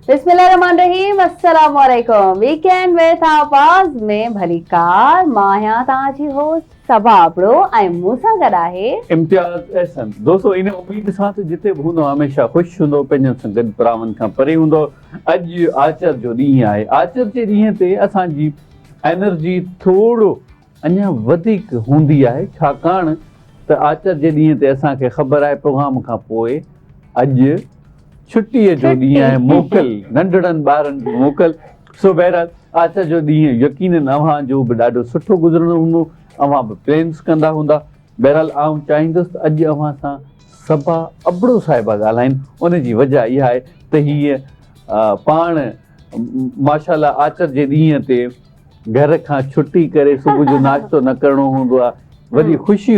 बिस्मिल्लाहिर्रहमानिर्रहीम, अस्सलाम वालेकुम। वीकेंड विद आवाज़ में भली कार माया ताजी होस्ट सबा आपड़ो ऐं मूंसां गॾु आहे इम्तियाज़ अहसन। दोस्तों, इन उम्मीद सां त जिते बि हूंदो हमेशह ख़ुशि हूंदो, पंहिंजनि सां गॾु परावनि खां परे हूंदो। अॼु आचर जो ॾींहुं आहे। आचर जे ॾींहं ते असांजी एनर्जी थोरो अञा वधीक हूंदी आहे, छाकाणि त आचर जे ॾींहं ते असांखे ख़बर आहे प्रोग्राम खां पोइ अॼु छुट्टीअ जो ॾींहुं आहे, मोकल, नंढड़नि ॿारनि जी मोकल। सो बहरहाल आचर जो ॾींहुं यकीनन अव्हां जो बि ॾाढो सुठो गुज़रणो हूंदो, अव्हां बि प्लेन्स कंदा हूंदा। बहरहाल आउं चाहींदुसि अॼु अव्हां सां सबा अबड़ो साहिबा ॻाल्हाइनि। उन जी वजह इहा आहे त हीअ पाण माशाल्लाह आचर जे ॾींहं ते घर खां छुटी करे सुबुह जो नाश्तो न करिणो हूंदो आहे, वॾी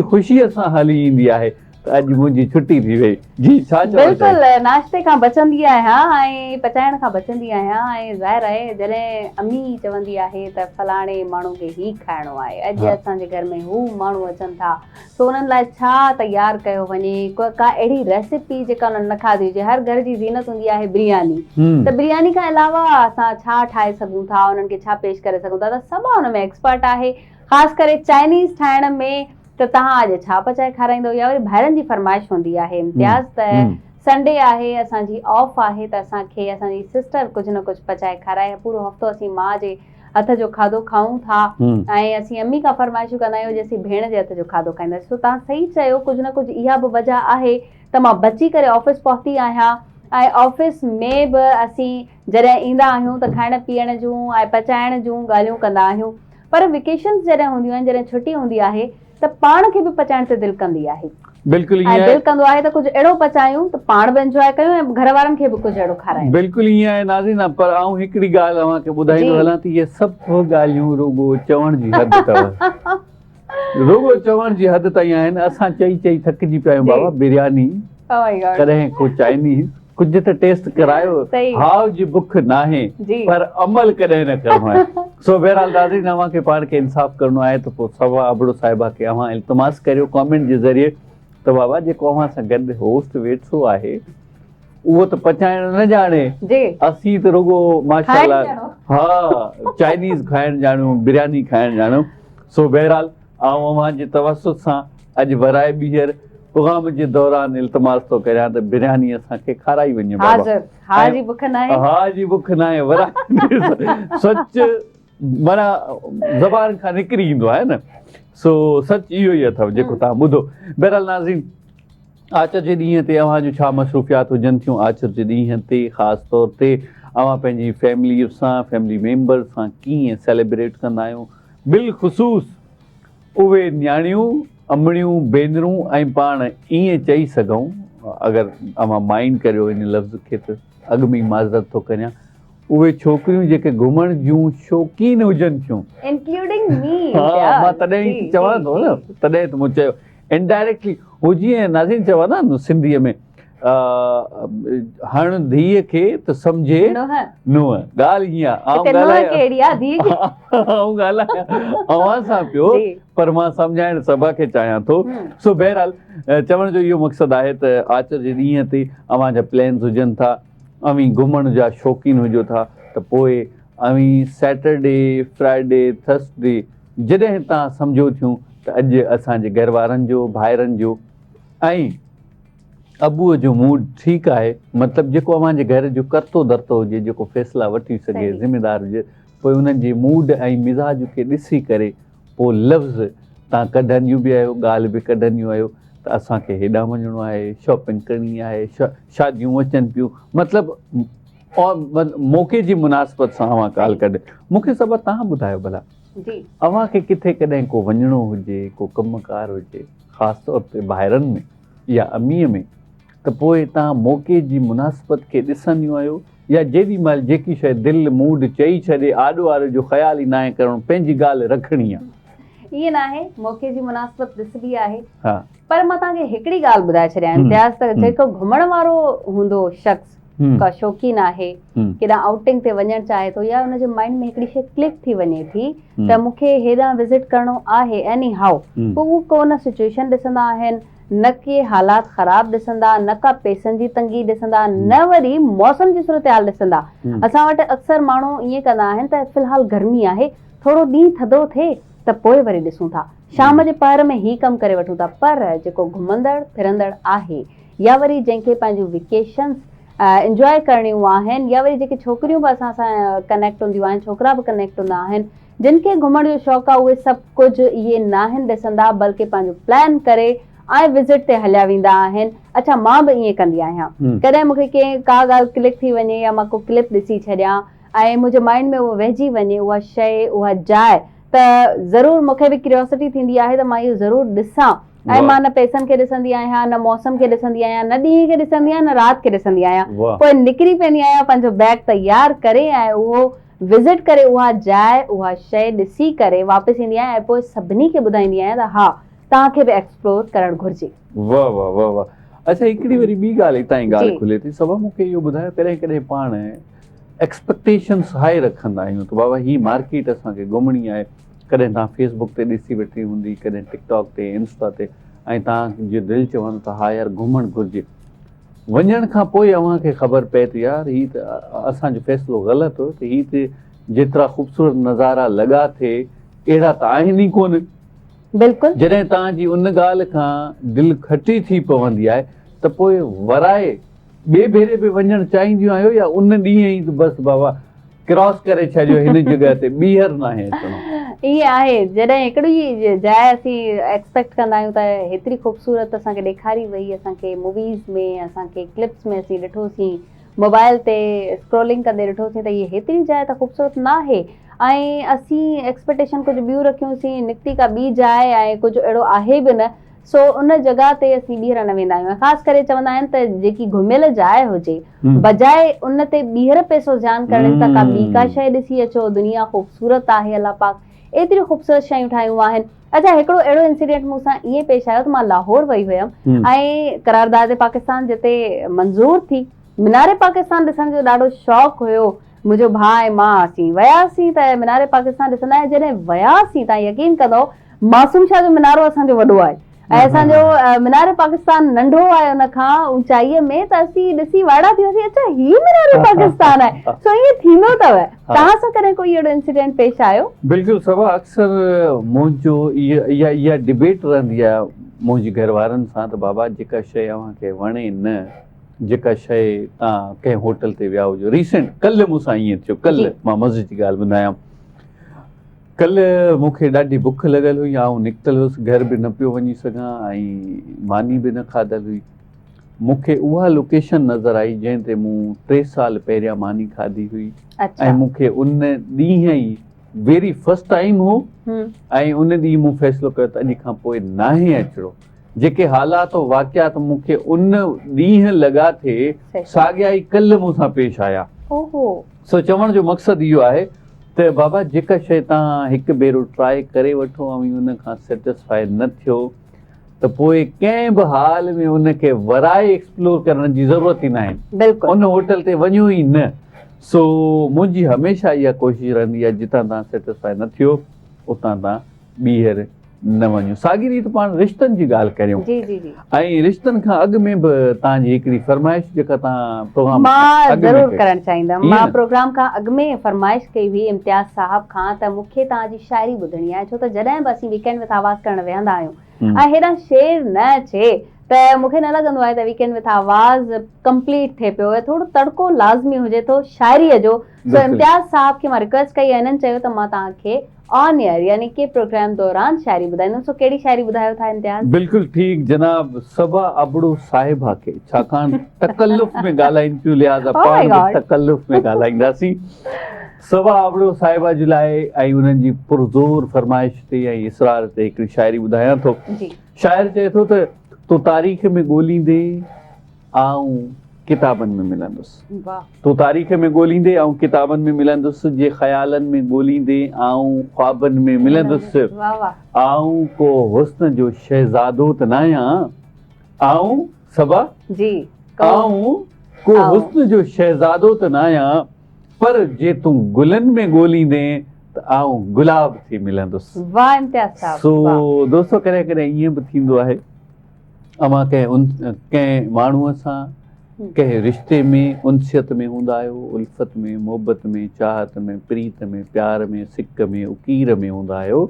ख़ुशीअ सां हली ईंदी आहे त अॼु मुंहिंजी छुटी थी वई। जी, छा चवणु बिल्कुलु नाश्ते खां बचंदी आहियां ऐं पचाइण खां बचंदी आहियां। ऐं ज़ाहिर आहे जॾहिं अम्मी चवंदी आहे त फलाणे माण्हू खे ही खाइणो आहे, अॼु असांजे घर में हू माण्हू अचनि था, त उन्हनि लाइ छा तयारु कयो वञे, का अहिड़ी रेसिपी जेका उन्हनि न खाधी हुजे। हर घर जी ज़ीनत हूंदी आहे बिरयानी, त बिरयानी खां अलावा असां छा ठाहे सघूं था, उन्हनि खे छा पेश करे सघूं था, त सभु हुन में एक्सपर्ट आहे। ख़ासि करे चाइनीज़ ठाहिण में त तव्हां अॼु छा पचाए खाराईंदो, या वरी ॿाहिरनि जी फरमाइश हूंदी आहे। इम्तियाज़ त संडे आहे, असांजी ऑफ आहे, त असांखे असांजी सिस्टर कुझु न कुझु पचाए खाराए। पूरो हफ़्तो असीं माउ जे हथ जो खाधो खाऊं था ऐं असीं अम्मी खां फरमाइशूं कंदा आहियूं जे असीं भेण जे हथ जो खाधो खाईंदासीं। सो तव्हां सही चयो, कुझु न कुझु इहा बि वजह आहे त मां बची करे ऑफिस पहुती आहियां। ऐं ऑफिस में बि असीं जॾहिं ईंदा आहियूं त खाइण पीअण जूं ऐं पचाइण जूं ॻाल्हियूं कंदा आहियूं। पर वेकेशन्स जॾहिं हूंदियूं आहिनि, जॾहिं छुटी हूंदी आहे, त पाण खे बि पचाइण ते दिलि कंदी आहे। बिल्कुलु ऐं दिलि कंदो आहे त कुझु अहिड़ो पचायूं त पाण बि एंजॉय कयूं ऐं घर वारनि खे बि कुझु अहिड़ो खारायूं। बिल्कुलु ईअं आहे नाज़रीन। पर आउं हिकिड़ी ॻाल्हि अव्हांखे ॿुधाईंदो हलां त इहे सभु ॻाल्हियूं रुॻो चवण जी हद अथव, रुॻो चवण जी हद ताईं आहिनि। असां चई चई थकिजी पिया आहियूं बाबा, बिरयानी कॾहिं को चाइनीज़ कुझु त टेस्ट करायो। हाव जी बुख नाहे, पर अमल कॾहिं न करिणो आहे। सो बहरहाल नाज़रीन, अव्हांखे पाण खे इंसाफ़ करिणो आहे त पोइ सबा अबड़ो साहिबा खे अव्हां इल्तिमास करियो कॉमेंट जे ज़रिए त बाबा जेको अव्हां सां गॾु होस्ट वेठो आहे उहो त पचाइण न ॼाणे, असीं त रुॻो माशाल्लाह चाइनीज़ खाइण ॼाणूं, बिरयानी खाइण ॼाणूं। सो बहरहाल आउं अव्हांजे तवसुत सां अॼु वराए ॿीहर प्रोग्राम जे दौरान इल्तिमास थो करियां त बिरयानी असांखे खाराई वञे। हा जी बुख नाहे, वराए सच माना ज़बान खां निकिरी ईंदो आहे न। सो सच इहो ई अथव जेको तव्हां ॿुधो। बहरहाल नाज़रीन, आचर जे ॾींहं ते अव्हां जूं छा मसरूफ़ियात हुजनि थियूं, आचर जे ॾींहं ते ख़ासि तौर ते अव्हां पंहिंजी फैमिलीअ सां, फैमिली मेंबर सां कीअं सेलिब्रेट कंदा आहियूं। बिलख़ुसूस उहे न्याणियूं, अमड़ियूं, भेनरूं ऐं पाण ईअं चई सघूं, अगरि अव्हां माइंड करियो इन लफ़्ज़ खे त अॻु में ई माज़रत थो करियां, उहे छोकिरियूं जेके घुमण जूं शौक़ीन हुजनि थियूं, इंक्लूडिंग मी। मां तॾहिं ई चवां थो न, तॾहिं त मूं चयो इनडायरेक्टली। हू जीअं नाज़रीन चवंदा न सिंधीअ में, हण धीअ खे त सम्झे नुंहुं। ॻाल्हि ईअं अव्हां सां पियो, पर मां सम्झाइण सभा खे चाहियां थो। सो बहरहाल चवण जो इहो मक़सदु आहे त आचर जे ॾींहं ते अव्हांजा प्लेन्स हुजनि था, अवी घुमण जा शौक़ीन हुजो था, त पोइ अवी सैटरडे, फ्राइडे, थर्सडे जॾहिं तव्हां सम्झो थियूं त अॼु असांजे घर वारनि जो, भाइरनि जो ऐं अबूअ जो मूड ठीकु आहे, मतिलबु जेको अव्हांजे घर जो करतो धरतो हुजे, जेको फ़ैसिला वठी सघे, ज़िम्मेदार हुजे, पोइ उन्हनि जे मूड ऐं मिज़ाज खे ॾिसी करे पोइ लफ़्ज़ तव्हां कढंदियूं बि आहियो, ॻाल्हि बि कढंदियूं आहियो त असांखे हेॾां वञिणो आहे, शॉपिंग करणी आहे, शादियूं अचनि पियूं, मतिलबु मौक़े जी मुनासिबत सां अव्हां ॻाल्हि कढ। मूंखे सभु तव्हां ॿुधायो भला, अव्हांखे किथे कॾहिं को वञिणो हुजे, को कमकार हुजे, ख़ासि तौर ते ॿाहिरनि में या अमीअ में, त पोइ तव्हां मौक़े जी मुनासिबत खे ॾिसंदियूं आहियो, या जेॾी महिल जेकी शइ दिलि मूड चई छॾे, आॾो आॾो जो ख़्यालु ई न आहे करणो, पंहिंजी ॻाल्हि रखणी आहे। ईअं न आहे, मौक़े जी मुनासिबत ॾिसबी आहे। पर मां तव्हांखे हिकिड़ी ॻाल्हि ॿुधाए छॾियां इम्तियाज़, त जेको घुमण वारो हूंदो शख़्स, का शौक़ीन आहे, केॾां आउटिंग ते वञणु चाहे थो, या हुनजे माइंड में हिकिड़ी शइ क्लिक थी वञे थी त मूंखे हेॾां विज़िट करिणो आहे एनी हाउ, पोइ उहो को न सिचुएशन ॾिसंदा आहिनि, न के हालात ख़राब ॾिसंदा, न का पैसनि जी तंगी ॾिसंदा, न वरी मौसम जी सूरत-हाल ॾिसंदा। असां वटि अक्सर माण्हू ईअं कंदा आहिनि त फ़िलहाल गर्मी आहे, थोरो ॾींहुं थधो थिए त पोइ वरी ॾिसूं था, शाम जे पहर में ही कमु करे वठूं था। पर जेको घुमंदड़ फिरंदड़ आहे या वरी जंहिंखे पंहिंजूं वेकेशन्स इंजॉय करणियूं आहिनि, या वरी जेके छोकिरियूं बि असां सां कनेक्ट हूंदियूं आहिनि, छोकिरा बि कनेक्ट हूंदा आहिनि, जिन खे घुमण जो शौक़ु आहे, उहे सभु कुझु इहे न आहिनि ॾिसंदा, बल्कि पंहिंजो प्लान करे ऐं विज़िट ते हलिया वेंदा आहिनि। अच्छा, मां बि ईअं कंदी आहियां। कॾहिं मूंखे कंहिं का ॻाल्हि क्लिक थी वञे या मां को क्लिप ॾिसी छॾियां ऐं मुंहिंजे माइंड में उहो वहिजी वञे, उहा शइ, उहा जाइ, त ज़रूरु मूंखे बि क्यूरियोसिटी थींदी आहे त मां इहो ज़रूरु ॾिसां। ऐं मां न पैसनि खे ॾिसंदी आहियां, न मौसम खे ॾिसंदी आहियां, न ॾींहं खे ॾिसंदी आहियां, न राति खे ॾिसंदी आहियां। पोइ निकिरी पवंदी आहियां, पंहिंजो बैग तयारु करे ऐं उहो विज़िट करे, उहा जाइ, उहा शइ ॾिसी करे वापसि ईंदी आहियां ऐं पोइ सभिनी खे ॿुधाईंदी आहियां त हा, तव्हांखे बि एक्सप्लोर करणु घुरिजे। वाह वाह वाह वाह। अच्छा, हिकिड़ी वरी ॿी ॻाल्हि हितां जी ॻाल्हि खुले थी, सभु मूंखे इहो ॿुधायो, कॾहिं कॾहिं पाण एक्सपेक्टेशन्स हाई रखंदा आहियूं त बाबा ही मार्केट असांखे घुमणी आहे, कॾहिं तव्हां फेसबुक ते ॾिसी वठी हूंदी, कॾहिं टिकटॉक ते, इंस्टा ते, ऐं तव्हांजो दिलि चवंदो त हा यार घुमणु घुरिजे। वञण खां पोइ अव्हांखे ख़बर पए थी यार ही त असांजो फ़ैसिलो ग़लति हो, त ही त जेतिरा ख़ूबसूरत नज़ारा लॻा थिए अहिड़ा त आहिनि ई कोन। बिल्कुलु। जॾहिं तव्हांजी उन ॻाल्हि खां दिलि खटी थी पवंदी आहे त पोइ वराए ॿिए भेरे बि वञणु चाहींदियूं आहियो, या उन ॾींहं ई बसि बाबा क्रॉस करे छॾियो, हिन जॻह ते ॿीहर न आहे अचिणो? ईअं आहे, जॾहिं हिकिड़ी जाइ असीं एक्सपेक्ट कंदा आहियूं त हेतिरी ख़ूबसूरत असांखे ॾेखारी वई, असांखे मूवीज़ में, असांखे क्लिप्स में असीं ॾिठोसीं, मोबाइल ते स्क्रोलिंग कंदे ॾिठोसीं त इहे हेतिरी जाइ त ख़ूबसूरत न आहे, ऐं असीं एक्सपेक्टेशन कुझु ॿियूं रखियूंसीं, निकिती का ॿी जाइ ऐं कुझु अहिड़ो आहे बि न, सो उन जॻह ते असीं ॿीहर न वेंदा आहियूं। ख़ासि करे चवंदा आहिनि त जेकी घुमियल जाइ हुजे, बजाए उन ते ॿीहर पैसो ध्यानु करण सां का ॿी का शइ ॾिसी अचो, दुनिया ख़ूबसूरत आहे, अल्लाह पाक एतिरी ख़ूबसूरत शयूं ठाहियूं आहिनि। अच्छा, हिकिड़ो अहिड़ो इंसिडेंट मूंसां ईअं पेश आयो त मां लाहौर वई हुयमि ऐं करारदाद पाकिस्तान जिते मंज़ूर थी, मीनारे पाकिस्तान ॾिसण जो ॾाढो शौक़ु हुयो। मुंहिंजो भाउ ऐं मां असीं वियासीं त मीनारे पाकिस्तान ॾिसंदा, ऐं जॾहिं वियासीं तव्हां यकीन कंदो, मासूम शाह जो मीनारो असांजो वॾो आहे ऐं असांजो मीनारे पाकिस्तान नंढो आहे उन खां ऊचाईअ में, त असीं ॾिसी वाइड़ा थी वियासीं, अच्छा ही मीनारे पाकिस्तान आहे। सो ईअं थींदो अथव। तव्हां सां कॾहिं कोई अहिड़ो इंसिडेंट पेश आयो? बिल्कुलु सभा, अक्सर मुंहिंजो इहा डिबेट रहंदी आहे मुंहिंजी घर वारनि सां त बाबा जेका शइ अव्हांखे वणे न, जेका शइ तव्हां कंहिं होटल ते विया हुजो, रीसेंट कल्ह मूंसां ईअं थियो, कल्ह मां मज़े जी ॻाल्हि ॿुधायां, कल्ह मूंखे ॾाढी बुख लॻल हुई, आउं निकितल हुयुसि, घर बि न पियो वञी सघां ऐं मानी बि न खाधल हुई। मूंखे उहा लोकेशन नज़र आई जंहिं ते मूं 3 साल पहिरियां मानी खाधी हुई, ऐं मूंखे उन ॾींहं ई वेरी फर्स्ट टाइम हो, ऐं उन ॾींहुं मूं फ़ैसिलो कयो त अॼु खां पोइ नाहे अचिणो। जेके हालात वाक़ियात मूंखे उन ॾींहुं लॻा थिए, साॻिया ई कल्ह मूंसां पेश आया। सो चवण जो मक़सदु इहो आहे त बाबा जेका शइ तव्हां हिकु भेरो ट्राई करे वठो ऐं उन खां सेटिस्फाई न थियो त पोइ कंहिं बि हाल में उनखे वराए एक्सप्लोर करण जी ज़रूरत ई न आहे, उन होटल ते वञो ई न। सो मुंहिंजी हमेशह इहा कोशिशि रहंदी आहे, जितां तव्हां सेटिस्फाई न थियो उतां तव्हां ॿीहर न वञो। साॻी रीति पाण रिश्तनि जी ॻाल्हि करियूं, ऐं रिश्तनि खां अॻु में बि तव्हांजी हिकिड़ी फरमाइश जेका तव्हां प्रोग्राम मां ज़रूरु करणु चाहींदमि। मां प्रोग्राम खां अॻु में फरमाइश कई हुई इम्तियाज़ साहब खां त मूंखे तव्हांजी शाइरी ॿुधणी आहे, छो त जॾहिं बि असीं वीकेंड विथ आवाज़ करणु विहंदा आहियूं ऐं हेॾा शेर न अचे त मूंखे न लॻंदो आहे त वीकेंड विथ आवाज़ कंप्लीट थिए पियो, ऐं थोरो तड़को लाज़मी हुजे थो शाइरीअ जो। सो इम्तियाज़ साहब खे मां रिक्वेस्ट कई, हिननि चयो त मां तव्हांखे ऑन एयर यानी कि प्रोग्राम दौरान शायरी ॿुधाईंदुमि। सो कहिड़ी शायरी ॿुधायो था इम्तियाज़? बिल्कुलु ठीकु जनाब, सबा अबड़ो साहिबा खे, छाकाणि तकल्लुफ़ में ॻाल्हाइनि थियूं, लिहाज़ा पाण बि तकल्लुफ़ में ॻाल्हाईंदासीं। सबा अबड़ो साहिबा जे लाइ ऐं उन्हनि जी पुरज़ोर फरमाइश ते ऐं इसरार ते हिकिड़ी शाइरी ॿुधायां थो। शाइर चए थो त तो तारीख़ में ॻोल्हींदे आऊं किताबनि में मिलंदुसि, तो तारीख़ में ॻोल्हींदे ऐं किताबनि में मिलंदुसि, जे ख़यालनि में ॻोल्हींदे ऐं ख्वाबनि में मिलंदुसि, आऊं को हुस्न जो शहज़ादो त न आहियां, आऊं सबा आऊं को हुस्न जो शहज़ादो त न आहियां, पर जे तूं गुलनि में ॻोल्हींदे त आऊं गुलाब थी मिलंदुसि। वाह इम्तियाज़ साहब। सो दोस्तो कॾहिं कॾहिं ईअं बि थींदो आहे अवां कंहिं माण्हूअ सां कंहिं रिश्ते में उनसियत में हूंदा आहियो, उल्फत में, मोहबत में, चाहत में, प्रीत में, प्यार में, सिक में, उकीर में हूंदा आहियो,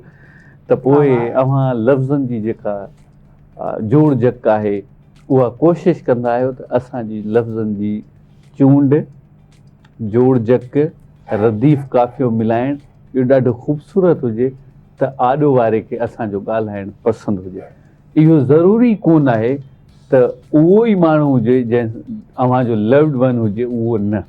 त पोइ अवां लफ़्ज़नि जी जेका जोड़ जक आहे उहा कोशिशि कंदा आहियो त असांजी लफ़्ज़नि जी चूंड, जोड़ जक, रदीफ़ काफ़ियो मिलाइण इहो ॾाढो ख़ूबसूरत हुजे त आॾो वारे खे असांजो ॻाल्हाइणु पसंदि हुजे। इहो ज़रूरी कोन आहे त उहो ई माण्हू हुजे जंहिं अव्हांजो लव्ड वन हुजे, उहो न।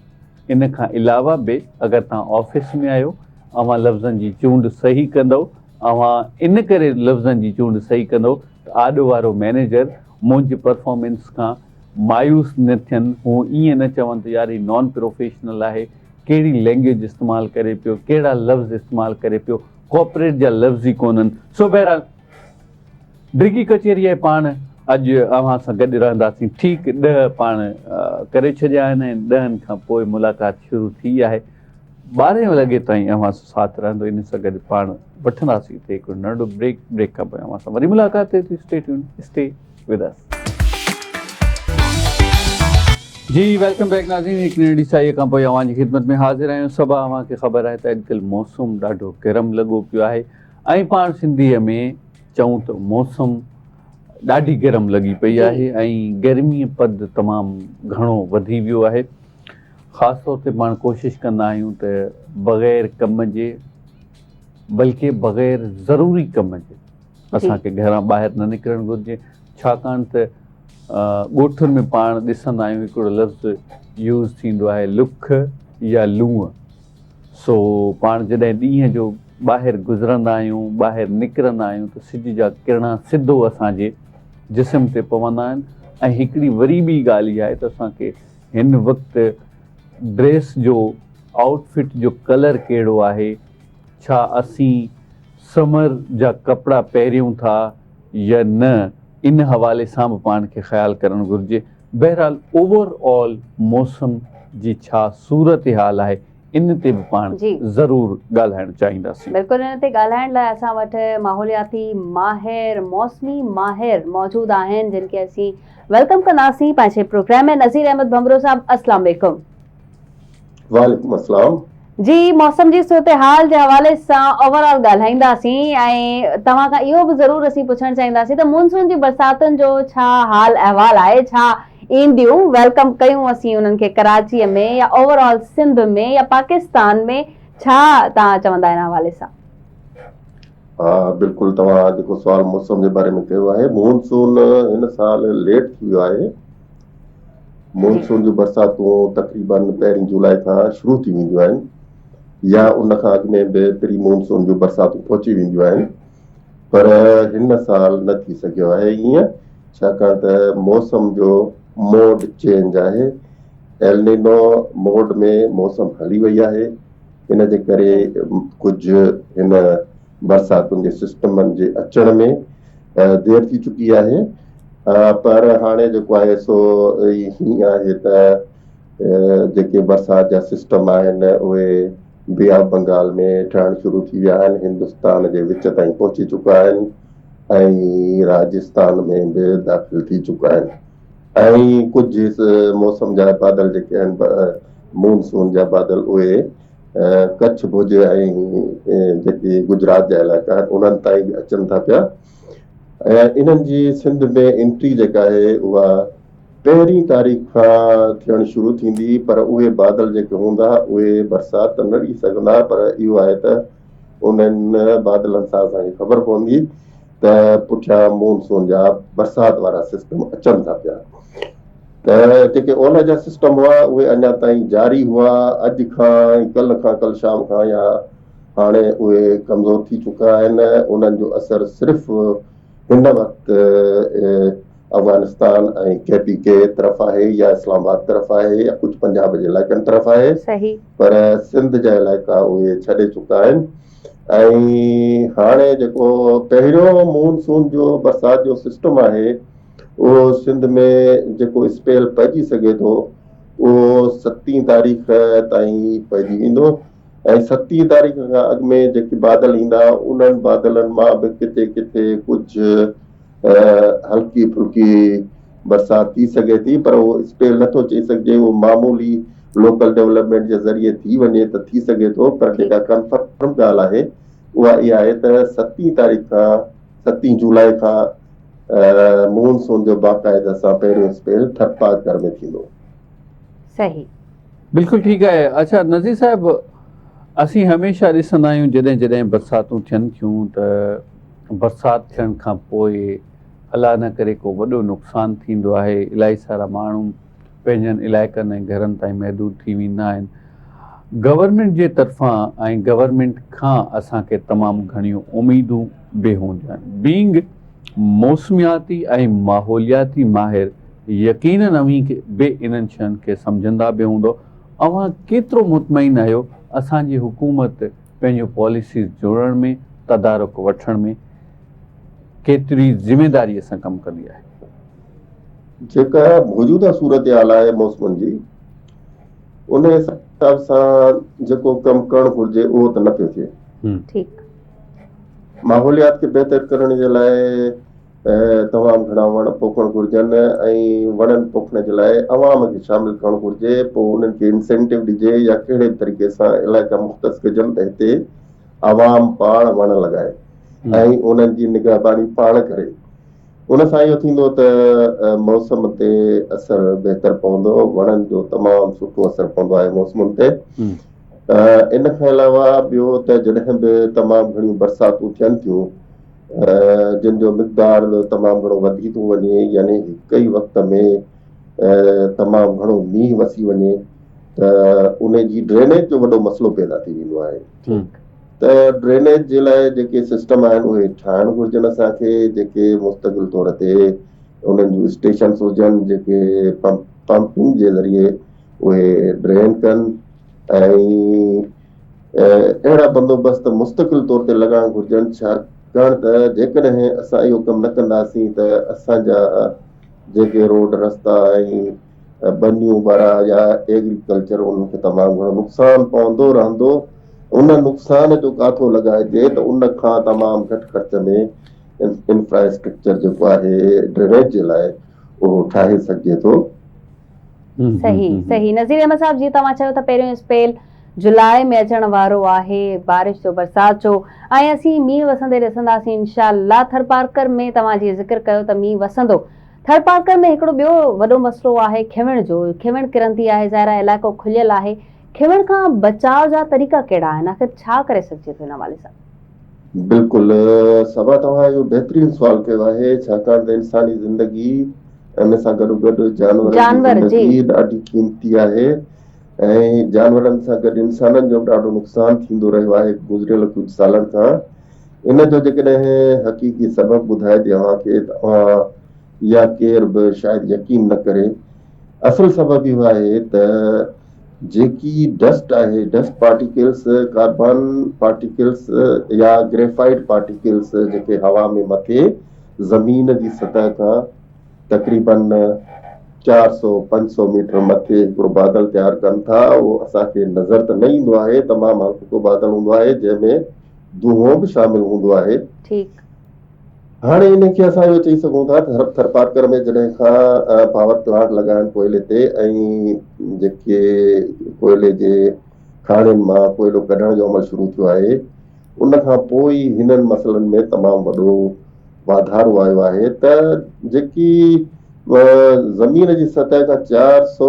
इन खां अलावा बि अगरि तव्हां ऑफिस में आहियो, अव्हां लफ़्ज़नि जी चूंड सही कंदव, अव्हां इन करे लफ़्ज़नि जी चूंड सही कंदव त आॾो वारो मैनेजर मुंहिंजी परफॉर्मेंस खां मायूस न थियनि, हू ईअं न चवनि त यार ही नॉन प्रोफेशनल आहे, कहिड़ी लैंग्वेज इस्तेमालु करे पियो, कहिड़ा लफ़्ज़ इस्तेमालु करे पियो, कॉपरेट जा लफ़्ज़ ई कोन्हनि। सो बहरहाल डिघी कचेरी आहे, पाण अॼु अव्हां सां गॾु रहंदासीं। ठीकु 10 पाण करे छॾिया आहिनि ऐं 10 खां पोइ मुलाक़ात शुरू थी आहे। 12 लॻे ताईं अव्हां सां साथ रहंदो। इन सां गॾु पाण वठंदासीं हिते हिकिड़ो नंढो ब्रेक खां पोइ अव्हां सां वरी मुलाक़ात थिए थी। Stay with us. Ji welcome back नाज़रीन, हिकु नंढी साईअ खां पोइ अव्हांजी ख़िदमत में हाज़िर आहियूं। सभु अव्हांखे ख़बर आहे त अॼुकल्ह मौसम ॾाढो गरम लॻो पियो आहे ऐं पाण सिंधीअ में चऊं त मौसम ॾाढी गरम लॻी पई आहे ऐं गर्मीअ पद तमामु घणो वधी वियो आहे। ख़ासि तौर ते पाण कोशिशि कंदा आहियूं त बग़ैर कम जे, बल्कि बग़ैर ज़रूरी कम जे असांखे घरां ॿाहिरि न निकिरणु घुरिजे, छाकाणि त ॻोठुनि में पाण ॾिसंदा आहियूं हिकिड़ो लफ़्ज़ यूज़ थींदो आहे, लुख या लूंहं। सो पाण जॾहिं ॾींहं जो ॿाहिरि गुज़रंदा आहियूं, ॿाहिरि निकिरंदा आहियूं त सिज जा किरणा सिधो असांजे जिस्म ते पवंदा आहिनि। ऐं हिकिड़ी वरी ॿी ॻाल्हि इहा आहे त असांखे हिन वक़्तु ड्रेस जो, आउटफिट जो कलर कहिड़ो आहे, छा असीं समर जा कपिड़ा पहिरियूं था या न, इन हवाले सां बि पाण खे ख़्यालु करणु घुरिजे। बहरहाल ओवरऑल मौसम जी छा सूरत हाल आहे, इन ते बि पाण ज़रूरु ॻाल्हाइणु चाहींदासीं। बिल्कुलु, इन ते ॻाल्हाइण लाइ असां वटि माहौलियाती माहिर, मौसमी माहिर मौजूदु आहिनि, जिन खे असीं वेलकम कंदासीं पंहिंजे प्रोग्राम में। नज़ीर अहमद भंबरो साहब, अस्सलाम वालेकुम। वालेकुम अस्सलाम जी। मौसम जी सूरत हाल जे हवाले सां ओवरऑल ॻाल्हाईंदासीं ऐं तव्हां खां इहो बि ज़रूरु असीं पुछणु चाहींदासीं त मानसून जी बरसातुनि जो छा हाल अहवाल आहे, छा ईंदियूं, वेलकम कयूं असीं उन्हनि खे कराची में या ओवरऑल सिंध में या पाकिस्तान में, छा तव्हां चवंदा इन हवाले सां? बिल्कुलु, तव्हां जेको सवाल मौसम जे बारे में कयो आहे, मानसून हिन साल लेट थी वियो आहे। मानसून जूं बरसातूं तक़रीबन 1 जुलाई खां शुरू थी वेंदियूं आहिनि या उन खां अॻु में बि प्री मानसून जूं बरसातूं पहुची वेंदियूं आहिनि, पर हिन साल न थी सघियो आहे ईअं, छाकाणि त मौसम जो मोड चेंज आहे। एल नीनो मोड में मौसम हली वई आहे, इन जे करे कुझु हिन बरसातुनि जे सिस्टमनि जे अचण में देरि थी चुकी आहे। पर हाणे जेको आहे सो हीअं आहे त जेके बरसात जा सिस्टम आहिनि उहे बे ऑफ बंगाल में ठहणु शुरू थी विया आहिनि, हिंदुस्तान जे विच ताईं पहुची चुका आहिनि ऐं राजस्थान में बि दाख़िल थी चुका आहिनि। ऐं कुझु मौसम जा बादल जेके आहिनि, मानसून जा बादल, उहे कच्छ भुज ऐं जेके गुजरात जा इलाइक़ा आहिनि उन्हनि ताईं अचनि था पिया। ऐं इन्हनि जी सिंध में एंट्री जेका आहे उहा 1 तारीख़ खां थियणु शुरू थींदी, पर उहे बादल जेके हूंदा उहे बरसाति न ॾेई सघंदा। पर इहो आहे त उन्हनि बादलनि सां असांखे ख़बर पवंदी त पुठियां मानसून जा बरसाति वारा सिस्टम अचनि था पिया। त जेके ओलह जा सिस्टम हुआ उहे अञा ताईं जारी हुआ, अॼु खां कल्ह शाम खां या हाणे उहे कमज़ोर थी चुका आहिनि। उन्हनि जो असरु सिर्फ़ु हिन वक़्तु अफगानिस्तान ऐं KPK तरफ़ आहे या इस्लामाबाद तरफ़ आहे या कुझु पंजाब जे इलाइक़नि तरफ़ आहे, पर सिंध जा इलाइक़ा उहे छॾे चुका आहिनि। ऐं हाणे जेको पहिरियों मानसून जो बरसाति जो सिस्टम आहे उहो सिंध में जेको स्पेल पइजी सघे थो उहो 7 तारीख़ ताईं पइजी वेंदो। ऐं 7 तारीख़ खां अॻु में जेके बादल ईंदा उन्हनि बादलनि मां बि किथे किथे कुझु हल्की फुल्की बरसात थी सघे थी, पर उहो स्पेल नथो चई सघिजे, उहो मामूली लोकल डेवलपमेंट जे ज़रिए थी वञे त थी सघे थो। पर जेका कंफर्म ॻाल्हि आहे उहा इहा आहे त 7 तारीख़ खां 7 जुलाई खां मॉनसून जो बाक़ाइदा सां पहिरियों स्पेल थरपारकर में थींदो। सही, बिल्कुलु ठीकु आहे। अच्छा नज़ीर साहिब, असीं हमेशह ॾिसंदा आहियूं जॾहिं जॾहिं बरसातूं थियनि थियूं त बरसाति थियण खां पोइ अलाह न करे को वॾो नुक़सानु थींदो आहे। इलाही सारा माण्हू पंहिंजनि इलाइक़नि ऐं घरनि ताईं महदूद थी वेंदा आहिनि। गवर्नमेंट जे तरफ़ां ऐं गवर्नमेंट खां असांखे तमामु घणियूं उमेदूं बि हूंदियूं आहिनि। बीइंग मौसमियाती ऐं माहौलियाती माहिर यकीनन अवी बि इन्हनि शयुनि खे सम्झंदा बि हूंदो। अव्हां केतिरो मुतमइन आहियो असांजी हुकूमत पंहिंजूं पॉलिसीज़ जोड़ण में, तदारुक वठण में केतिरी ज़िमेदारीअ सां कमु कंदी आहे? जेका मौजूदा सूरत हाल आहे मौसमनि जी, उन हिसाब सां जेको कमु करणु घुरिजे उहो त न पियो थिए। ठीकु। माहौलियात खे बहितर करण जे लाइ तमामु घणा वण पोखणु घुरिजनि ऐं वणनि पोखण जे लाइ अवाम खे शामिल करणु घुरिजे। पोइ उन्हनि खे इंसेंटिव ॾिजे या कहिड़े तरीक़े सां इलाइक़ा मुख़्तस कजनि त हिते आवाम पाण वण लॻाए ऐं उन्हनि जी निगहबानी पाण करे। उन सां इहो थींदो त मौसम ते असरु बहितर पवंदो, वणनि जो तमामु सुठो असरु पवंदो आहे मौसमनि ते। इन खां अलावा ॿियो त जॾहिं बि तमामु घणियूं बरसातूं थियनि थियूं जिन जो मिक़दार तमामु घणो वधी थो वञे, यानी हिकु ई वक़्त में तमामु घणो मींहुं वसी वञे त उन जी ड्रेनेज जो वॾो मसइलो पैदा थी वेंदो आहे। त ड्रेनेज जे लाइ जेके सिस्टम आहिनि उहे ठाहिणु घुरिजनि असांखे, जेके मुस्तक़िल तौर ते उन्हनि जूं स्टेशन्स हुजनि जेके पंपिंग जे ज़रिए उहे ड्रेन कनि ऐं अहिड़ा बंदोबस्त मुस्तक़िल तौर ते लॻाइणु घुरिजनि। छाकाणि त जेकॾहिं असां इहो कमु न कंदासीं त असांजा जेके रोड रस्ता ऐं बनियूं बरा या एग्रीकल्चर उन्हनि खे तमामु घणो नुक़सानु पवंदो रहंदो। उन नुक़सान जो काथो लॻाइजे त उन खां तमामु घटि ख़र्च में इंफ्रास्ट्रक्चर जेको आहे ड्रेनेज जे लाइ उहो ठाहे सघिजे थो। सही सही। नज़ीर अहमद साहब, जीअं तव्हां चयो त पहिरियों स्पेल जुलाई में अचण वारो आहे, बारिश जो, बरसाति जो, ऐं असीं मींहुं वसंदे ॾिसंदासीं इंशाअल्लाह। थरपारकर में तव्हां जीअं ज़िक्र कयो त मींहुं वसंदो। थरपारकर में हिकिड़ो ॿियो वॾो मसइलो आहे खिवण जो। खिवण किरंदी आहे, ज़ाहिर इलाइक़ो खुलियल आहे। खिवण खां बचाव जा तरीक़ा कहिड़ा आहिनि? आख़िर छा करे सघिजे थो इन हवाले सां? बिल्कुलु सबा, तव्हां इहो बहितरीनु सुवाल कयो आहे। छाकाणि त इंसानी ज़िंदगी इन सां गॾोगॾु जानवरनि जी ज़िंदगी ॾाढी क़ीमती आहे ऐं जानवरनि सां गॾु इंसाननि जो ॾाढो नुक़सानु थींदो रहियो आहे गुज़िरियल कुझु सालनि खां। इन जो जेकॾहिं हक़ीक़ी सबबु ॿुधाए ॾियां खे तव्हां या केर बि शायदि यकीन न करे। असल सबबु इहो आहे त जेकी डस्ट आहे, डस्ट पार्टिकल्स, कार्बन पार्टिकल्स या ग्रेफाइट पार्टिकल्स जेके हवा में मथे ज़मीन जी सतह खां तक़रीबन 400-500 मीटर मथे हिकिड़ो बादल तयारु कनि था, उहो असांखे नज़र त न ईंदो आहे। तमामु हल्को बादल हूंदो आहे जंहिंमें धुओं बि शामिल हूंदो आहे। ठीकु। हाणे इन खे असां इहो चई सघूं था त थरपारकर में जॾहिं खां पावर प्लांट लॻाइनि कोयले ते ऐं जेके कोयले जे खाणियुनि मां कोयलो कढण जो अमल शुरू थियो आहे, उन खां पोइ हिननि मसइलनि में तमामु वॾो वाधारो आयो आहे। त जेकी ज़मीन जी सतह खां 400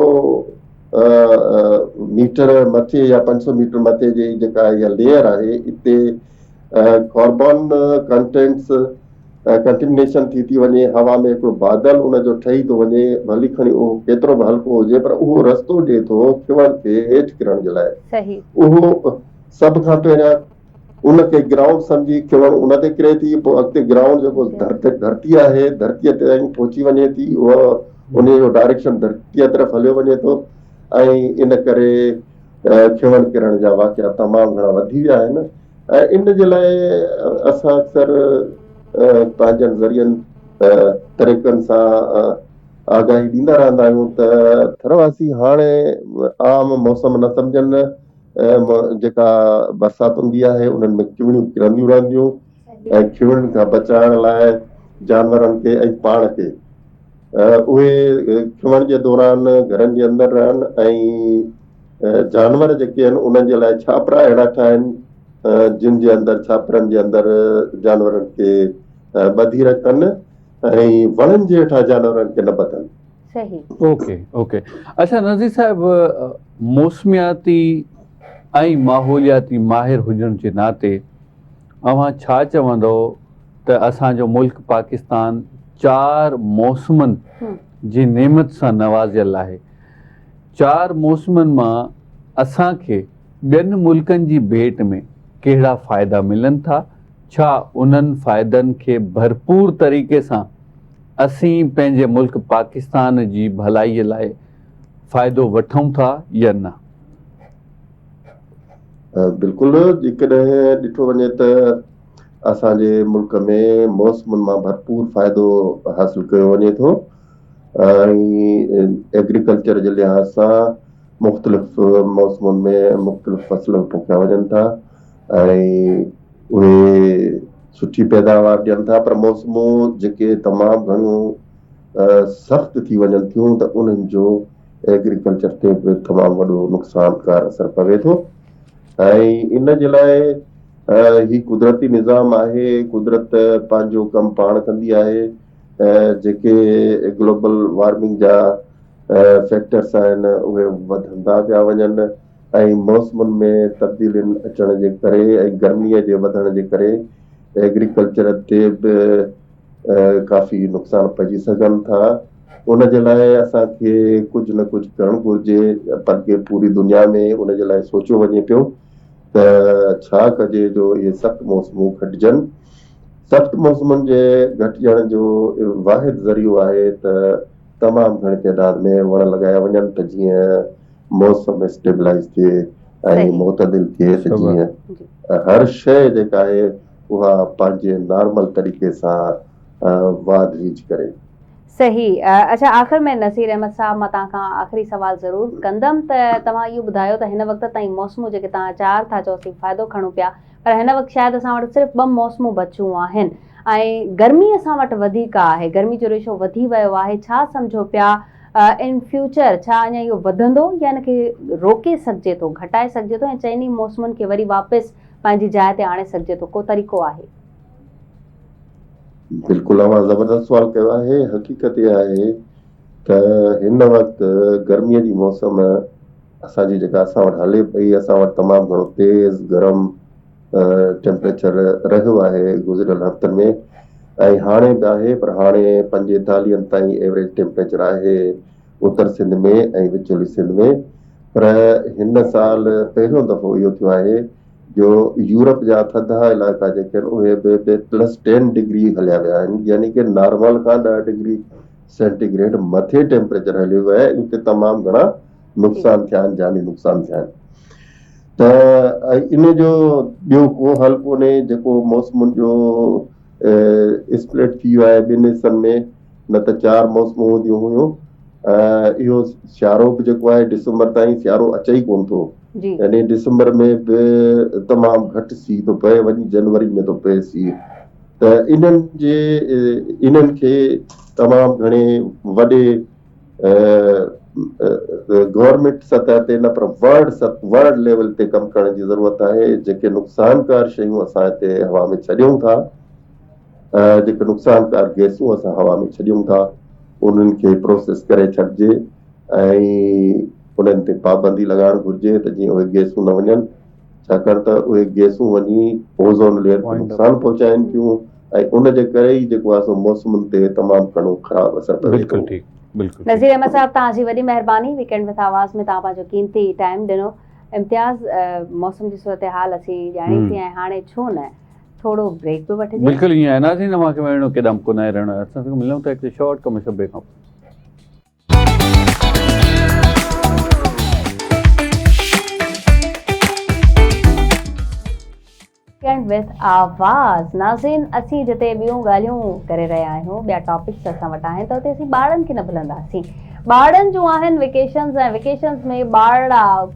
मीटर मथे या 500 मीटर मथे जी जेका इहा लेयर आहे, इते कार्बन कंटेंट्स कंटेमिनेशन थी वञे। हवा में हिकिड़ो बादल उनजो ठही थो वञे, भली खणी उहो केतिरो बि हल्को हुजे, पर उहो रस्तो ॾिए थो खिवण खे हेठि किरण जे लाइ। सही। उहो सभ खां पहिरियां उनखे ग्राउंड सम्झी खिवण उन ते किरे थी, पोइ अॻिते ग्राउंड जेको धरती आहे, धरतीअ ते पहुची वञे थी, उहा उन जो डायरेक्शन धरतीअ तरफ़ हलियो वञे थो ऐं इन करे खिवण किरण जा वाक़िया तमामु घणा वधी विया आहिनि। ऐं इन जे लाइ असां अक्सर पंहिंजनि ज़रियनि तरीक़नि सां आगाही ॾींदा रहंदा आहियूं त थरवासी हाणे आम मौसम न सम्झनि। जेका बरसाति हूंदी आहे उन्हनि में खिवणियूं किरंदियूं रहंदियूं ऐं खिवणनि खां बचाइण लाइ जानवरनि खे ऐं पाण खे उहे खिमण जे दौरान घरनि जे अंदरि रहनि ऐं जानवर जेके आहिनि उन्हनि जे लाइ छापरा अहिड़ा ठाहिनि जिन जे अंदरि छापरनि जे अंदरि जानवरनि खे ॿधी रखनि ऐं वणनि जे हेठां जानवरनि खे न ॿधनि। सही। Okay okay. अच्छा नज़ीर साहब, मौसमियाती ऐं माहौलियाती माहिर हुजण जे नाते अव्हां छा चवंदो त असांजो मुल्क पाकिस्तान 4 मौसमनि जी नेमत सां नवाज़ियल आहे? 4 मौसमनि मां असांखे ॿियनि मुल्कनि जी भेट में कहिड़ा फ़ाइदा मिलनि था? छा उन्हनि फ़ाइदनि खे भरपूर तरीक़े सां असीं पंहिंजे मुल्क पाकिस्तान जी भलाईअ लाइ फ़ाइदो वठूं था या न? बिल्कुलु, जेकॾहिं ॾिठो वञे त असांजे मुल्क में मौसमनि मां भरपूर फ़ाइदो हासिल कयो वञे थो ऐं एग्रीकल्चर जे लिहाज़ सां मुख़्तलिफ़ मौसमनि में मुख़्तलिफ़ फसल पोखिया वञनि था ऐं उहे सुठी पैदावार ॾियनि था, पर मौसमूं जेके तमामु घणियूं सख़्तु थी वञनि थियूं त उन्हनि जो एग्रीकल्चर ते बि तमामु वॾो नुक़सानकार असरु पवे थो ऐं इन जे लाइ ही कुदरती निज़ाम आहे। कुदरत पंहिंजो कमु पाण कंदी आहे। जेके ग्लोबल वार्मिंग जा फैक्टर्स आहिनि उहे वधंदा पिया वञनि ऐं मौसमनि में तब्दीलियुनि अचण जे करे ऐं गर्मीअ जे वधण जे करे एग्रीकल्चर ते बि काफ़ी नुक़सान पइजी सघनि था। उन जे लाइ असांखे कुझु न कुझु करणु घुरिजे, बल्कि पूरी दुनिया में उन जे लाइ सोचियो वञे पियो त छा कजे जो इहे सख़्तु मौसमूं घटिजनि। सख़्तु मौसमनि जे घटिजण जो वाहिद ज़रियो आहे त तमामु घणी तइदाद में वण लॻाया वञनि त जीअं मौसम स्टेबलाइज़ थिए ऐं मुतदिल थिए त जीअं हर शइ जेका आहे उहा पंहिंजे नॉर्मल तरीक़े सां वाध वीज करे। सही। अच्छा, आख़िर में नसीर अहमद साहब, मां तव्हां खां आख़िरी सवाल ज़रूरु कंदमि त तव्हां इहो ॿुधायो त हिन वक़्त ताईं मौसमूं जेके तव्हां 4 था चओसीं फ़ाइदो खणूं पिया, पर हिन वक़्तु शायदि असां वटि सिर्फ़ु 2 मौसमूं बचियूं आहिनि ऐं गर्मी असां वटि वधीक आहे, गर्मी जो रेशो वधी वियो आहे। छा सम्झो पिया इन फ्यूचर छा अञा इहो वधंदो या हिनखे रोके सघिजे थो, घटाए सघिजे थो ऐं चइनी मौसमनि खे वरी वापसि पंहिंजी जाइ ते आणे सघिजे थो? को तरीक़ो आहे? बिल्कुलु, अवां ज़बरदस्त सुवाल कयो आहे। हक़ीक़त इहा आहे त हिन वक़्तु गर्मीअ जी मौसम असांजी जेका असां वटि हले पई, असां वटि तमामु घणो तेज़ गरम टेम्परेचर रहियो आहे गुज़िरियल हफ़्तनि में ऐं हाणे बि आहे, पर हाणे 45 ताईं एवरेज टेम्परेचर आहे उत्तर सिंध में ऐं विचोली सिंध में। पर हिन साल पहिरियों दफ़ो इहो थियो आहे जो यूरोप जा थधा इलाइक़ा जेके आहिनि उहे बि +10 डिग्री हलिया विया आहिनि, यानी कि नॉर्मल खां 10 डिग्री सेंटीग्रेड मथे टेम्परेचर हलियो वियो आहे। उते तमामु घणा नुक़सान थिया आहिनि, जानी नुक़सान थिया आहिनि। त इन जो ॿियो को हल कोन्हे। जेको मौसमुनि जो स्प्लिट थी वियो आहे 2 हिस्सनि में, न त 4 मौसमूं हूंदियूं हुयूं। इहो सियारो बि जेको आहे दिसंबर ताईं सियारो अचे ई कोन थो, यानी दिसंबर में बि तमामु घटि सीउ थो पए, वञी जनवरी में थो पए सीउ। त इन्हनि खे तमामु घणे वॾे गवर्नमेंट सतह ते न पर वर्ल्ड लेवल ते कमु करण जी ज़रूरत आहे। जेके नुक़सानकार शयूं असां हिते हवा में छॾियूं था, जेके नुक़सानकार गैसूं असां हवा में छॾियूं था, उन्हनि खे प्रोसेस करे छॾिजे ऐं उन्हनि ते पाबंदी लॻाइणु घुरिजे त जीअं उहे गैसूं न वञनि, छाकाणि त उहे गैसूं वञी ओज़ोन लेयर खे नुक़सानु पहुचाइनि थियूं ऐं उन जे करे ई जेको आहे सो मौसमनि ते तमामु घणो ख़राबु असरु पवे थो। नज़ीर अहमद साहब, तव्हांजी वॾी महिरबानी। वीकेंड विद आवाज़ में तव्हां पंहिंजो कीमती टाइम ॾिनो। इम्तियाज़, मौसम जी सूरत हाल असीं ॼाणीसीं ऐं हाणे छो न थोरो ब्रेक बि वठिजे। बिल्कुलु ईअं आहे, नाज़रीन मूंखे वञिणो केॾांहुं कोन आहे रहणो, असां सां मिलूं था हिकु शॉर्ट कमर्शियल ब्रेक खां। वीकेंड विद आवाज़। नाज़रीन, असीं जिते ॿियूं ॻाल्हियूं करे रहिया आहियूं, ॿिया टॉपिक्स असां वटि आहिनि, त उते असीं ॿारनि खे न भुलंदासीं। ॿारनि जूं आहिनि वेकेशन्स ऐं वेकेशन्स में ॿार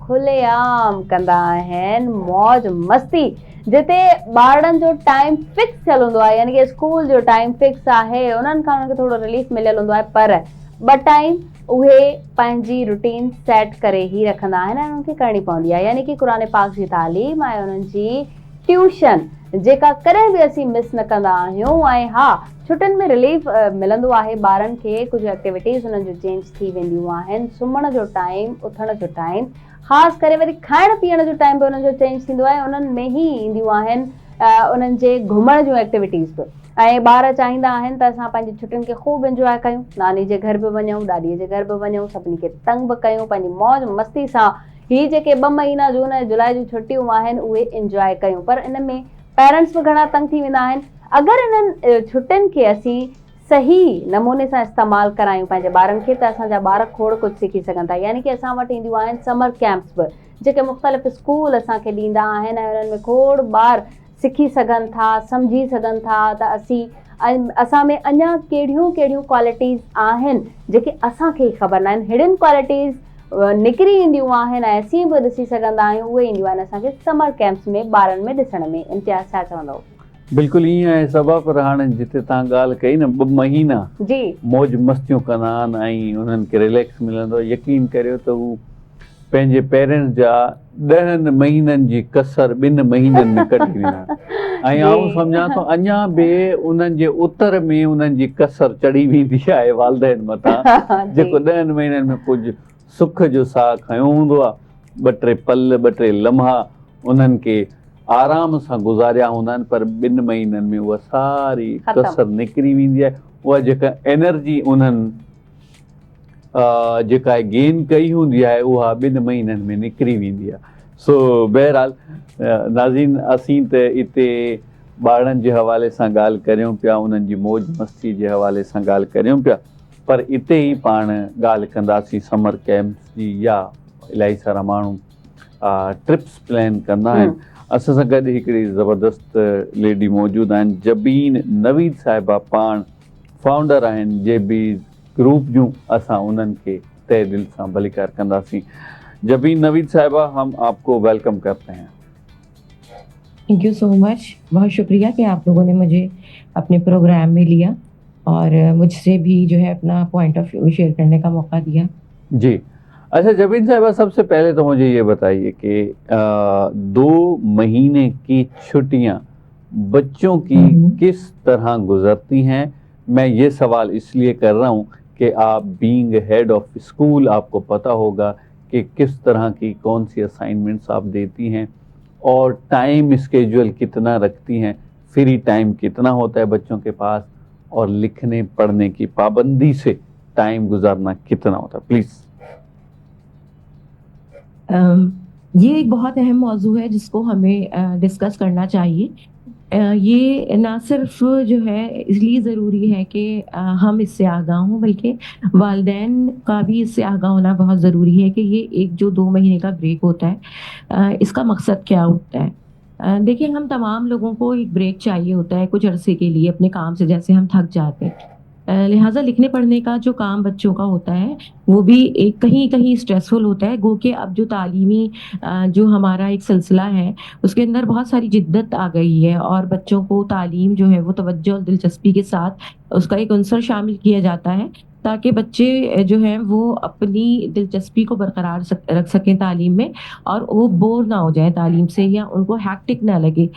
खुलेआम कंदा आहिनि मौज मस्ती। जिते ॿारनि जो टाइम फिक्स थियल हूंदो आहे, यानी कि स्कूल जो टाइम फिक्स आहे, उन्हनि खां उन्हनि खे थोरो रिलीफ मिलियल हूंदो आहे, पर ॿ टाइम उहे पंहिंजी रूटीन सेट करे ई रखंदा आहिनि ऐं उन्हनि खे करणी पवंदी आहे, यानी कि क़ुर पाक जी तालीम ऐं उन्हनि जी ट्यूशन जेका कॾहिं बि असीं मिस न कंदा आहियूं। ऐं हा, छुटियुनि में रिलीफ मिलंदो आहे ॿारनि खे, कुझु एक्टिविटीज़ उन्हनि जूं चेंज थी वेंदियूं आहिनि, सुम्हण जो टाइम, उथण जो टाइम, ख़ासि करे वरी खाइण पीअण जो टाइम बि उन्हनि जो चेंज थींदो आहे, उन्हनि में ई ईंदियूं आहिनि उन्हनि जे घुमण जूं एक्टिविटीज़ बि। ऐं ॿार चाहींदा आहिनि त असां पंहिंजी छुटियुनि खे ख़ूब इंजॉय कयूं, नानी जे घर बि वञूं, ॾाॾीअ जे घर बि वञूं, सभिनी खे तंग बि कयूं, पंहिंजी मौज मस्ती सां ही जेके 2 महीना जून ऐं जुलाई जूं छुटियूं आहिनि उहे इंजॉय कयूं। पर इन में पेरेंट्स बि घणा तंग थी वेंदा आहिनि। अगरि इन्हनि छुटियुनि खे असीं सही नमूने सां इस्तेमालु करायूं पंहिंजे ॿारनि खे, त असांजा ॿार खोड़ कुझु सिखी सघनि था। यानी कि असां वटि ईंदियूं आहिनि समर कैंप्स बि, जेके मुख़्तलिफ़ स्कूल असांखे ॾींदा आहिनि ऐं उन्हनि में खोड़ ॿार सिखी सघनि था, सम्झी सघनि था त असां में अञा कहिड़ियूं कहिड़ियूं क्वालिटीज़ आहिनि जेके असांखे ई ख़बर न आहिनि। हिडन क्वालिटीज़ निकिरी ईंदियूं आहिनि ऐं असीं बि ॾिसी सघंदा आहियूं, उहे ईंदियूं आहिनि असांखे समर कैंप्स में ॿारनि में ॾिसण में। इम्तियाज़ छा चवंदव? बिल्कुलु ईअं आहे सबा, पर हाणे जिते तव्हां ॻाल्हि कई न 2 महीना जी मौज मस्तियूं कंदा आहिनि ऐं उन्हनि खे रिलैक्स मिलंदो, यकीन करियो त हू पंहिंजे पेरेंट्स जा 10 महीननि जी कसर 2 महीननि में कढी वेंदा। ऐं आउं सम्झां थो अञा बि उन्हनि जे उतर में उन्हनि जी कसर चढ़ी वेंदी आहे वालदेन मथां, जेको 10 महीननि में कुझु सुख जो साह खयो हूंदो आहे। 2-3 पल, 2-3 लम्हा उन्हनि खे आराम सां गुज़ारिया हूंदा आहिनि, पर 2 महीननि में उहा सारी कसर निकिरी वेंदी आहे। उहा जेका एनर्जी उन्हनि जेका गेन कई हूंदी आहे उहा 2 महीननि में निकिरी वेंदी आहे। सो बहरहाल नाज़रीन, असीं त हिते ॿारनि जे हवाले सां ॻाल्हि करियूं पिया, उन्हनि जी मौज मस्ती जे हवाले सां ॻाल्हि करियूं पिया, पर हिते ई पाण ॻाल्हि कंदासीं समर कैंप्स जी, या इलाही सारा माण्हू ट्रिप्स प्लान कंदा आहिनि। असां सां गॾु हिकिड़ी ज़बरदस्त लेडी मौजूदु आहिनि, जबीन नवीद साहिबा, पाण फाउंडर आहिनि जे बी ग्रुप जूं। असां उन्हनि खे तहे दिल सां भलीकार कंदासीं। जबीन नवीद साहिबा, हम आपको वेलकम करते हैं। थैंक यू सो मच, बहुत शुक्रिया कि आप लोगों ने मुझे अपने प्रोग्राम में लिया और मुझसे भी जो है अपना पॉइंट ऑफ व्यू शेयर करने का मौका दिया। जी अच्छा जबीन साहिबा, सबसे पहले तो मुझे ये बताइए कि 2 महीने की छुट्टियां बच्चों की किस तरह गुजरती हैं? मैं ये सवाल इसलिए कर रहा हूँ कि आप बीइंग हेड ऑफ स्कूल, आपको पता होगा कि किस तरह की कौन सी असाइनमेंट्स आप देती हैं और टाइम स्केड्यूल कितना रखती हैं, फ्री टाइम कितना होता है बच्चों के पास, और लिखने पढ़ने की पाबंदी से टाइम गुजारना कितना होता है, प्लीज़। ये एक बहुत अहम मौजू है जिसको हमें डिस्कस करना चाहिए। ये ना सिर्फ जो है इसलिए ज़रूरी है कि हम इससे आगाह हों, बल्कि वालिदैन का भी इससे आगाह होना बहुत ज़रूरी है कि ये एक जो 2 महीने का ब्रेक होता है, इसका मकसद क्या होता है। देखिए, हम तमाम लोगों को एक ब्रेक चाहिए होता है कुछ अरसे के लिए अपने काम से, जैसे हम थक जाते हैं। लिहाजा लिखने पढ़ने का जो काम बच्चों का होता है वो भी एक कहीं कहीं स्ट्रेसफुल होता है। गो कि अब जो तालीमी जो हमारा एक सिलसिला है उसके अंदर बहुत सारी जिद्दत आ गई है और बच्चों को तालीम जो है वो तवज्जो और दिलचस्पी के साथ उसका एक अंसर शामिल किया जाता है ताकि बच्चे जो हैं वो अपनी दिलचस्पी को बरकरार रख सकें तालीम में और वो बोर ना हो जाए तालीम से या उनको हैक्टिक ना लगे।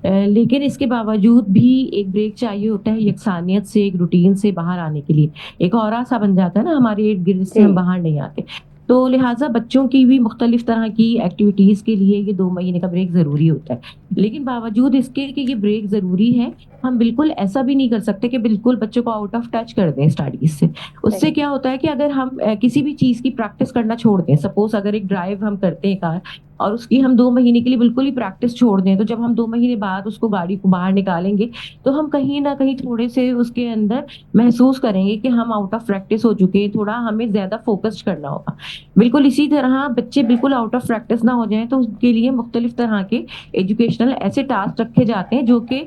लेकिन इसके बावजूद भी एक ब्रेक चाहिए होता है यकसानियत से, एक रूटीन से बाहर आने के लिए। एक औरा सा बन जाता है ना हमारे इर्द गिर्द से, हम बाहर नहीं आते। तो लिहाजा बच्चों की भी मुख्तलिफ तरह की एक्टिविटीज़ के लिए ये 2 महीने का ब्रेक ज़रूरी होता है। लेकिन बावजूद इसके कि ये ब्रेक ज़रूरी है, हम बिल्कुल ऐसा भी नहीं कर सकते कि बिल्कुल बच्चों को आउट ऑफ टच कर दें स्टडीज़ से। उससे क्या होता है कि अगर हम किसी भी चीज़ की प्रैक्टिस करना छोड़ दें, सपोज़ अगर एक ड्राइव हम करते हैं कार और उसकी हम 2 महीने के लिए बिल्कुल ही प्रैक्टिस छोड़ दें, तो जब हम 2 महीने बाद उसको गाड़ी को बाहर निकालेंगे तो हम कहीं ना कहीं थोड़े से उसके अंदर महसूस करेंगे कि हम आउट ऑफ प्रैक्टिस हो चुके हैं, थोड़ा हमें ज़्यादा फोकस्ड करना होगा। बिल्कुल इसी तरह बच्चे बिल्कुल आउट ऑफ प्रैक्टिस ना हो जाएं तो उसके लिए मुख्तलिफ तरह के एजुकेशनल ऐसे टास्क रखे जाते हैं जो कि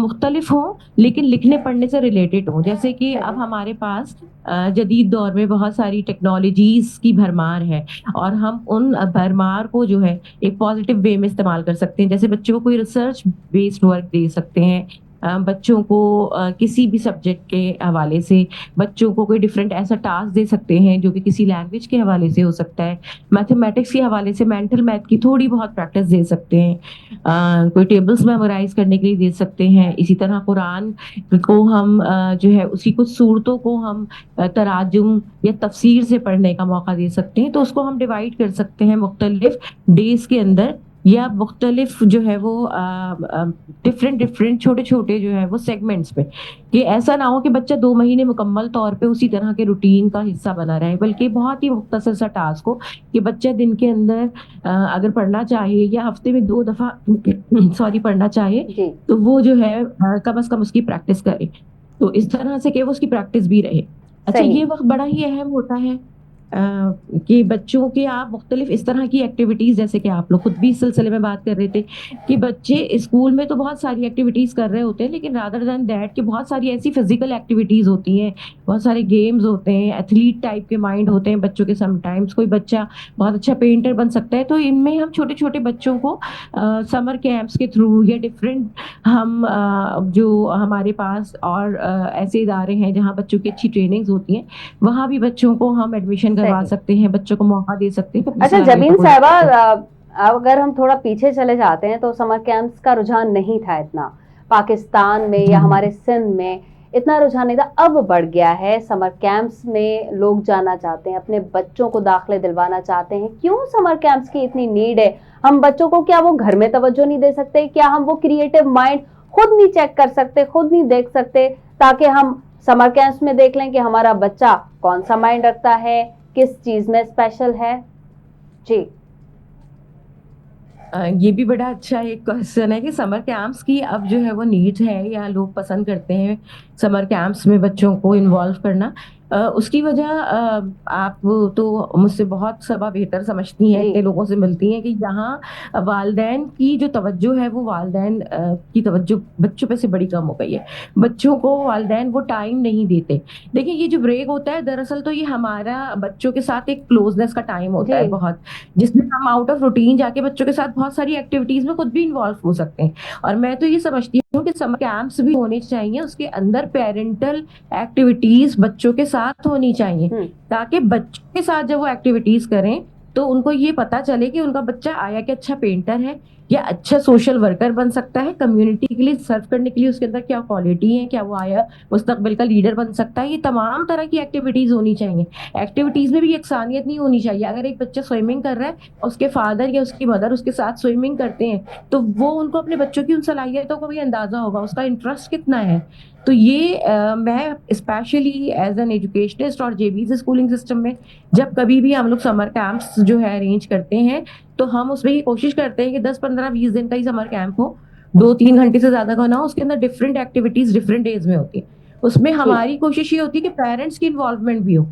मुख्तलिफ हों लेकिन लिखने पढ़ने से रिलेटेड हों। जैसे कि अब हमारे पास जदीद दौर में बहुत सारी टेक्नोलॉजीज़ की भरमार है और हम उन भरमार को जो है एक पॉजिटिव वे में इस्तेमाल कर सकते हैं। जैसे बच्चों को कोई रिसर्च बेस्ड वर्क दे सकते हैं, बच्चों को किसी भी सब्जेक्ट के हवाले से बच्चों को कोई डिफरेंट ऐसा टास्क दे सकते हैं जो कि किसी लैंग्वेज के हवाले से हो सकता है, मैथमेटिक्स के हवाले से मेंटल मैथ की थोड़ी बहुत प्रैक्टिस दे सकते हैं, कोई टेबल्स मेमोराइज करने के लिए दे सकते हैं। इसी तरह कुरान को हम जो है उसी कुछ सूरतों को हम तराजुम या तफसीर से पढ़ने का मौका दे सकते हैं। तो उसको हम डिवाइड कर सकते हैं मुख्तलिफ डेज के अंदर, या मुख्तलिफ जो है वो डिफरेंट छोटे छोटे जो है वो सेगमेंट्स पे, कि ऐसा ना हो कि बच्चा 2 महीने मुकम्मल तौर पे उसी तरह के रूटीन का हिस्सा बना रहे, बल्कि बहुत ही मुख्तसर सा टास्क हो कि बच्चा दिन के अंदर अगर पढ़ना चाहे या हफ्ते में 2 दफा पढ़ना चाहे जी तो वो जो है कम से कम उसकी प्रैक्टिस करे। तो इस तरह से कि वो उसकी प्रैक्टिस भी रहे। अच्छा, सही। ये वक्त बड़ा ही अहम होता है कि बच्चों के आप मुख्तलिफ इस तरह की एक्टिविटीज, जैसे कि आप लोग खुद भी इस सिलसिले में बात कर रहे थे कि बच्चे स्कूल में तो बहुत सारी एक्टिविटीज कर रहे होते हैं, लेकिन रादर देन दैट कि बहुत सारी ऐसी फिजिकल एक्टिविटीज होती हैं, बहुत सारे गेम्स होते हैं, एथलीट टाइप के माइंड होते हैं बच्चों के। समटाइम्स कोई बच्चा बहुत अच्छा पेंटर बन सकता है, तो इनमें हम छोटे छोटे बच्चों को समर कैंप्स के थ्रू या डिफरेंट हम जो हमारे पास और ऐसे इदारे हैं जहाँ बच्चों की अच्छी ट्रेनिंग्स होती हैं, वहाँ भी बच्चों को हम एडमिशन करवा सही। सकते हैं, बच्चों को मौका दे सकते हैं। अच्छा जबीन साहिबा, अब अगर हम थोड़ा पीछे चले जाते हैं तो समर कैंप्स का रुझान नहीं था इतना पाकिस्तान में या हमारे सिंध में, इतना रुझान नहीं था। अब बढ़ गया है। समर कैंप्स में लोग जाना चाहते हैं, अपने बच्चों को दाखिले दिलवाना चाहते हैं। क्यों समर कैंप्स की इतनी नीड है? हम बच्चों को क्या वो घर में तवज्जो नहीं दे सकते? क्या हम वो क्रिएटिव माइंड खुद नहीं चेक कर सकते, खुद नहीं देख सकते, ताकि हम समर कैंप्स में देख लें कि हमारा बच्चा कौन सा माइंड रखता है, किस चीज में स्पेशल है? जी ये भी बड़ा अच्छा एक क्वेश्चन है कि समर कैंप्स की अब जो है वो नीड है या लोग पसंद करते हैं समर कैंप्स में बच्चों को इन्वॉल्व करना। उसकी वजह आप तो मुझसे बहुत सबा बेहतर समझती हैं, जी। इतने लोगों से मिलती हैं कि यहाँ वालदैन की जो तवज्जो है वो वालदैन की तवज्जो बच्चों पे से बड़ी कम हो गई है। बच्चों को वालदैन वो टाइम नहीं देते। देखिए, ये जो ब्रेक होता है दरअसल तो ये हमारा बच्चों के साथ एक क्लोजनेस का टाइम होता है जी। बहुत, जिसमें हम आउट ऑफ रूटीन जाके बच्चों के साथ बहुत सारी एक्टिविटीज में खुद भी इन्वॉल्व हो सकते हैं। और मैं तो ये समझती हूँ कि समर कैंप्स भी होने चाहिए, उसके अंदर पेरेंटल एक्टिविटीज बच्चों के साथ होनी चाहिए, ताकि बच्चों के साथ जब वो एक्टिविटीज करें तो उनको ये पता चले कि उनका बच्चा आया कि अच्छा पेंटर है या अच्छा सोशल वर्कर बन सकता है, कम्युनिटी के लिए सर्व करने के लिए उसके अंदर क्या क्वालिटी है, क्या वो आया मुस्तकबिल का लीडर बन सकता है। ये तमाम तरह की एक्टिविटीज होनी चाहिए। एक्टिविटीज में भी यकसानियत नहीं होनी चाहिए। अगर एक बच्चा स्विमिंग कर रहा है, उसके फादर या उसकी मदर उसके साथ स्विमिंग करते हैं, तो वो उनको अपने बच्चों की उन सलाहियतों का भी अंदाजा होगा, उसका इंटरेस्ट कितना है। तो ये मैं स्पेशली एज एन एजुकेशनिस्ट और जेबीसी स्कूलिंग सिस्टम में जब कभी भी हम लोग समर कैंप्स जो है अरेंज करते हैं, तो हम उसमें ही कोशिश करते हैं कि 10-15-20 दिन का ही समर कैंप हो, 2-3 घंटे से ज्यादा का ना हो। उसके अंदर डिफरेंट एक्टिविटीज डिफरेंट डेज में होती है। उसमें हमारी कोशिश ये होती है कि पेरेंट्स की इन्वॉल्वमेंट भी हो।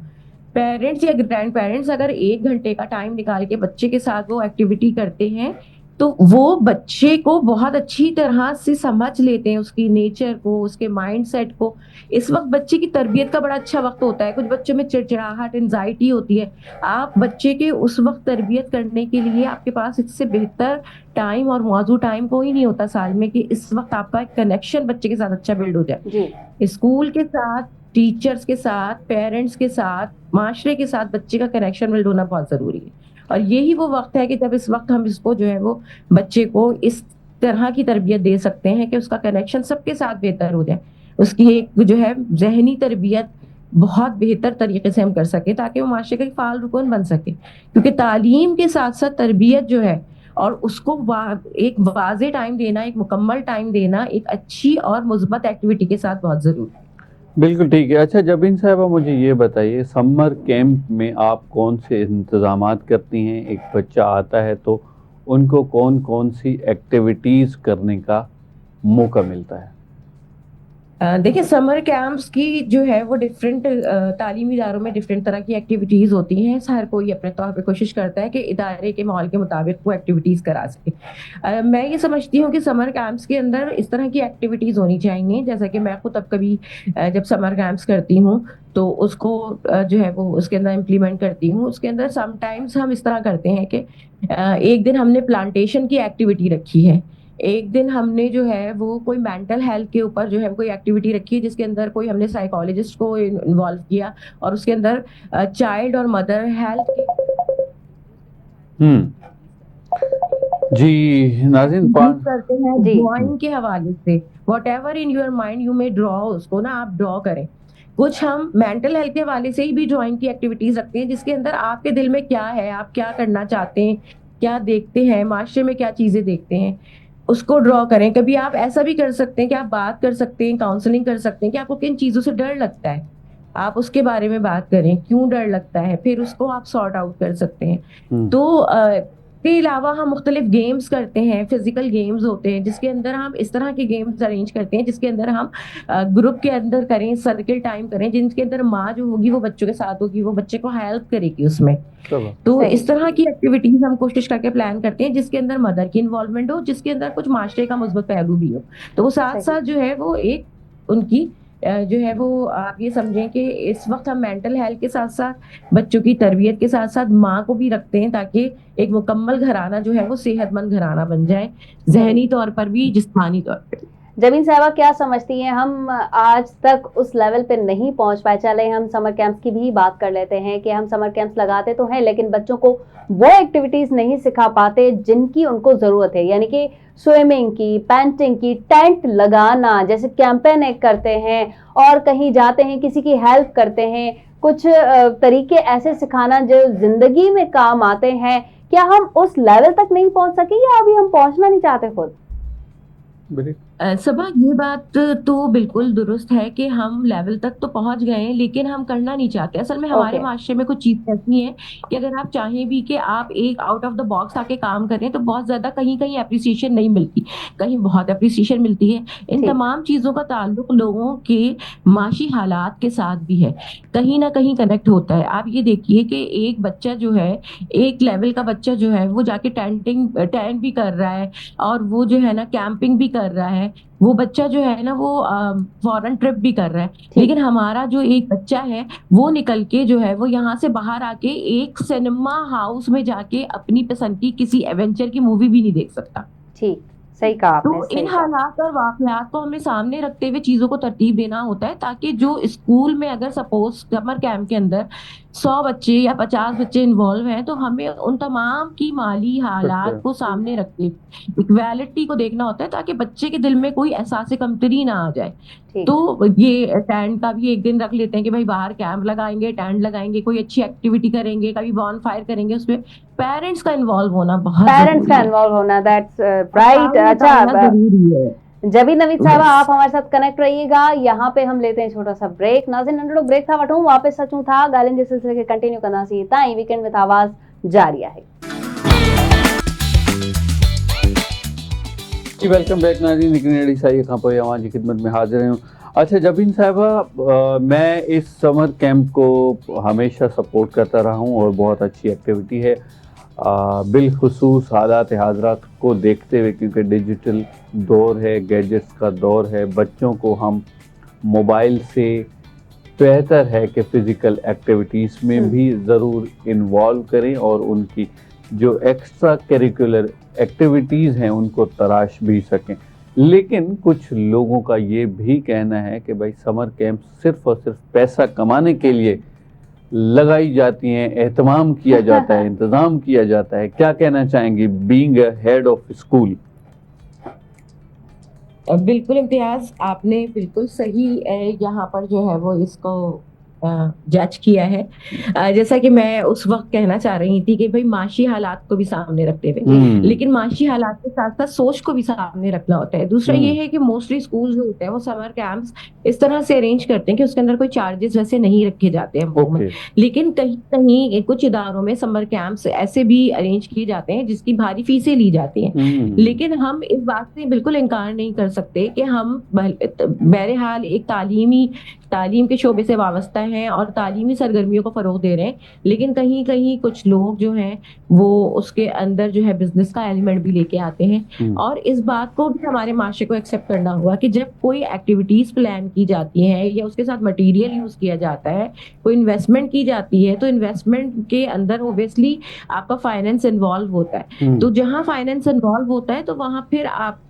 पेरेंट्स या ग्रैंड पेरेंट्स अगर 1 घंटे का टाइम निकाल के बच्चे के साथ वो एक्टिविटी करते हैं, तो वो बच्चे को बहुत अच्छी तरह से समझ लेते हैं, उसकी नेचर को, उसके माइंडसेट को। इस वक्त बच्चे की तरबियत का बड़ा अच्छा वक्त होता है। कुछ बच्चों में चिड़चिड़ाहट, एंजाइटी होती है। आप बच्चे के उस वक्त तरबियत करने के लिए आपके पास इससे बेहतर टाइम और मौजू टाइम कोई नहीं होता साल में, कि इस वक्त आपका एक कनेक्शन बच्चे के साथ अच्छा बिल्ड हो जाए। जी स्कूल के साथ, टीचर्स के साथ, पेरेंट्स के साथ, माशरे के साथ बच्चे का कनेक्शन बिल्ड होना बहुत जरूरी है। और यही वो वक्त है कि जब इस वक्त हम इसको जो है वो बच्चे को इस तरह की तरबियत दे सकते हैं कि उसका कनेक्शन सबके साथ बेहतर हो जाए, उसकी एक जो है जहनी तरबियत बहुत बेहतर तरीके से हम कर सके, ताकि वो माशरे का एक फाल रुकन बन सके। क्योंकि तालीम के साथ साथ तरबियत जो है और उसको एक वाज़े टाइम देना, एक मुकम्मल टाइम देना, एक अच्छी और मुस्बत एक्टिविटी के साथ बहुत जरूरी है। बिल्कुल ठीक है। अच्छा जबीन साहिबा, मुझे ये बताइए, समर कैंप में आप कौन से इंतज़ामात करती हैं? एक बच्चा आता है तो उनको कौन कौन सी एक्टिविटीज़ करने का मौका मिलता है? देखिए, समर कैंप्स की जो है वो डिफरेंट तालीमी इदारों में डिफरेंट तरह की एक्टिविटीज़ होती हैं। हर कोई अपने तौर पे कोशिश करता है कि इदारे के माहौल के मुताबिक वो एक्टिविटीज़ करा सके। मैं ये समझती हूँ कि समर कैंप्स के अंदर इस तरह की एक्टिविटीज़ होनी चाहिए, जैसा कि मैं खुद अब कभी जब समर कैंप्स करती हूँ तो उसको जो है वो उसके अंदर इम्प्लीमेंट करती हूँ। उसके अंदर समटाइम्स हम इस तरह करते हैं कि एक दिन हमने प्लांटेशन की एक्टिविटी रखी है। एक दिन हमने जो है वो कोई मेंटल हेल्थ के ऊपर जो है कोई एक्टिविटी रखी है, जिसके अंदर कोई हमने साइकोलॉजिस्ट को इन्वॉल्व किया और उसके अंदर चाइल्ड और मदर हेल्थ के हम्म जी नाज़रीन यूज करते हैं जी। ड्राइंग के हवाले से। Whatever in your mind you may draw, उसको ना आप ड्रॉ करें। कुछ हम मेंटल हेल्थ के हवाले से ही भी ड्राइंग की एक्टिविटीज रखते हैं, जिसके अंदर आपके दिल में क्या है, आप क्या करना चाहते हैं, क्या देखते हैं, माशरे में क्या चीजें देखते हैं, उसको ड्रॉ करें। कभी आप ऐसा भी कर सकते हैं कि आप बात कर सकते हैं, काउंसलिंग कर सकते हैं कि आपको किन चीजों से डर लगता है, आप उसके बारे में बात करें, क्यों डर लगता है, फिर उसको आप सॉर्ट आउट कर सकते हैं। तो के अलावा हम मुख्तलिफ गेम्स करते हैं, फिजिकल गेम्स होते हैं जिसके अंदर हम इस तरह के गेम्स अरेंज करते हैं जिसके अंदर हम ग्रुप के अंदर करें, सर्किल टाइम करें, जिनके अंदर माँ जो होगी वो बच्चों के साथ होगी, वो बच्चे को हेल्प करेगी उसमें। तो सही। इस तरह की एक्टिविटीज हम कोशिश करके प्लान करते हैं जिसके अंदर मदर की इन्वॉल्वमेंट हो, जिसके अंदर कुछ माशरे का मुस्बत पहलू भी हो। तो वो साथ सही। साथ जो है वो एक उनकी जो है वो आप ये समझें कि इस वक्त हम मेंटल हेल्थ के साथ साथ बच्चों की तरबियत के साथ साथ माँ को भी रखते हैं, ताकि एक मुकम्मल घराना जो है वो सेहतमंद घराना बन जाए, जहनी तौर पर भी, जिस्मानी तौर पर। जबीन साहबा, क्या समझती हैं, हम आज तक उस लेवल पे नहीं पहुंच पाए। चले हम समर कैंप्स की भी बात कर लेते हैं कि हम समर कैंप्स लगाते तो हैं लेकिन बच्चों को वो एक्टिविटीज नहीं सिखा पाते जिनकी उनको जरूरत है, यानी कि स्विमिंग की, पेंटिंग की, टेंट लगाना, जैसे कैंपेन एक करते हैं और कहीं जाते हैं किसी की हेल्प करते हैं, कुछ तरीके ऐसे सिखाना जो जिंदगी में काम आते हैं। क्या हम उस लेवल तक नहीं पहुंच सके या अभी हम पहुंचना नहीं चाहते खुद? सबा, ये बात तो बिल्कुल दुरुस्त है कि हम लेवल तक तो पहुंच गए हैं लेकिन हम करना नहीं चाहते। असल में हमारे ओके। माशरे में कुछ चीज़ ऐसी है कि अगर आप चाहें भी कि आप एक आउट ऑफ द बॉक्स आके काम करें तो बहुत ज्यादा कहीं कहीं अप्रिसिएशन नहीं मिलती, कहीं बहुत अप्रिसिएशन मिलती है। इन ठीक। तमाम चीज़ों का ताल्लुक लोगों के माशी हालात के साथ भी है, कहीं ना कहीं कनेक्ट होता है। आप ये देखिए कि एक बच्चा जो है, एक लेवल का बच्चा जो है वो जाके टेंट भी कर रहा है और वो जो है ना कैंपिंग भी कर रहा है, वो बच्चा जो है ना वो फॉरेन ट्रिप भी कर रहा है। लेकिन हमारा जो एक बच्चा है वो निकल के जो है वो यहाँ से बाहर आके एक सिनेमा हाउस में जाके अपनी पसंद की किसी एडवेंचर की मूवी भी नहीं देख सकता। ठीक, सही कहा आपने, तो सही इन कहा। हालात और वाकयात को हमें सामने रखते हुए चीजों को तरतीब देना होता है, ताकि जो स्कूल में अगर सपोज समर कैंप के अंदर 100 बच्चे या 50 बच्चे इन्वॉल्व हैं तो हमें उन तमाम की माली हालात को सामने रखते इक्वालिटी को देखना होता है, ताकि बच्चे के दिल में कोई एहसास कमतरी ना आ जाए। ठीक। तो ये टेंट का भी एक दिन रख लेते हैं कि भाई बाहर कैंप लगाएंगे, टेंट लगाएंगे, कोई अच्छी एक्टिविटी करेंगे, कभी बॉन फायर करेंगे। उसमें पेरेंट्स का इन्वॉल्व होना बहुत पेरेंट्स जरूरी का है, इन्वॉल्व होना, दैट्स राइट। अच्छा, बताना जरूरी है। जबीन नवीद साहबा, Yes. आप हमारे साथ कनेक्ट रहिएगा। यहाँ पे हम लेते हैं छोटा सा ब्रेक। नाज़रीन, नंढड़ो ब्रेक था वठूं, वापस सचूं था ॻाल्हियुनि जे सिलसिले खे कंटिन्यू कंदासीं। ताईं वीकेंड विद आवाज़ जारी आहे। जी वेलकम बैक नाज़रीन, हिकिड़ी अहिड़ी साईअ खां पोइ अवां जी ख़िदमत में हाज़िर आहियूं। अच्छा जबीन साहिबा, मैं इस समर कैंप को हमेशा सपोर्ट करता रहा हूँ और बहुत अच्छी एक्टिविटी है, बिलखुसूस हालात हाजरात को देखते हुए, क्योंकि डिजिटल दौर है, गैजेट्स का दौर है। बच्चों को हम मोबाइल से बेहतर है कि फ़िज़िकल एक्टिविटीज़ में भी ज़रूर इन्वॉल्व करें और उनकी जो एक्स्ट्रा करिकुलर एक्टिविटीज़ हैं उनको तराश भी सकें। लेकिन कुछ लोगों का ये भी कहना है कि भाई समर कैंप सिर्फ और सिर्फ पैसा कमाने के लिए लगाई जाती हैं, एहतमाम किया जाता है, इंतज़ाम किया जाता है। क्या कहना चाहेंगी being a head of school? बिल्कुल इम्तियाज, आपने बिल्कुल सही यहाँ पर जो है वो इसको जज किया है। जैसा कि मैं उस वक्त कहना चाह रही थी कि भाई माशी हालात को भी सामने रखते हुए, लेकिन माशी हालात के साथ साथ सोच को भी सामने रखना होता है। दूसरा ये है कि मोस्टली स्कूल जो होते हैं वो समर कैंप्स इस तरह से अरेंज करते हैं कि उसके अंदर कोई चार्जेस वैसे नहीं रखे जाते हैं अमूमन। ओके। लेकिन कहीं कहीं कुछ इदारों में समर कैंप्स ऐसे भी अरेंज किए जाते हैं जिसकी भारी फीसें ली जाती हैं। लेकिन हम इस बात से बिल्कुल इनकार नहीं कर सकते कि हम बहरहाल एक तालीम के शोबे से वाबस्ता हैं और तालीमी सरगर्मियों को फरोग दे रहे हैं, लेकिन कहीं कहीं कुछ लोग जो हैं वो उसके अंदर जो है बिजनेस का एलिमेंट भी लेके आते हैं। और इस बात को भी हमारे माशरे को एक्सेप्ट करना होगा कि जब कोई एक्टिविटीज प्लान की जाती है या उसके साथ मटेरियल यूज किया जाता है, कोई इन्वेस्टमेंट की जाती है, तो इन्वेस्टमेंट के अंदर ओब्वियसली आपका फाइनेंस इन्वॉल्व होता है। तो जहां फाइनेंस इन्वॉल्व होता है तो वहां फिर आप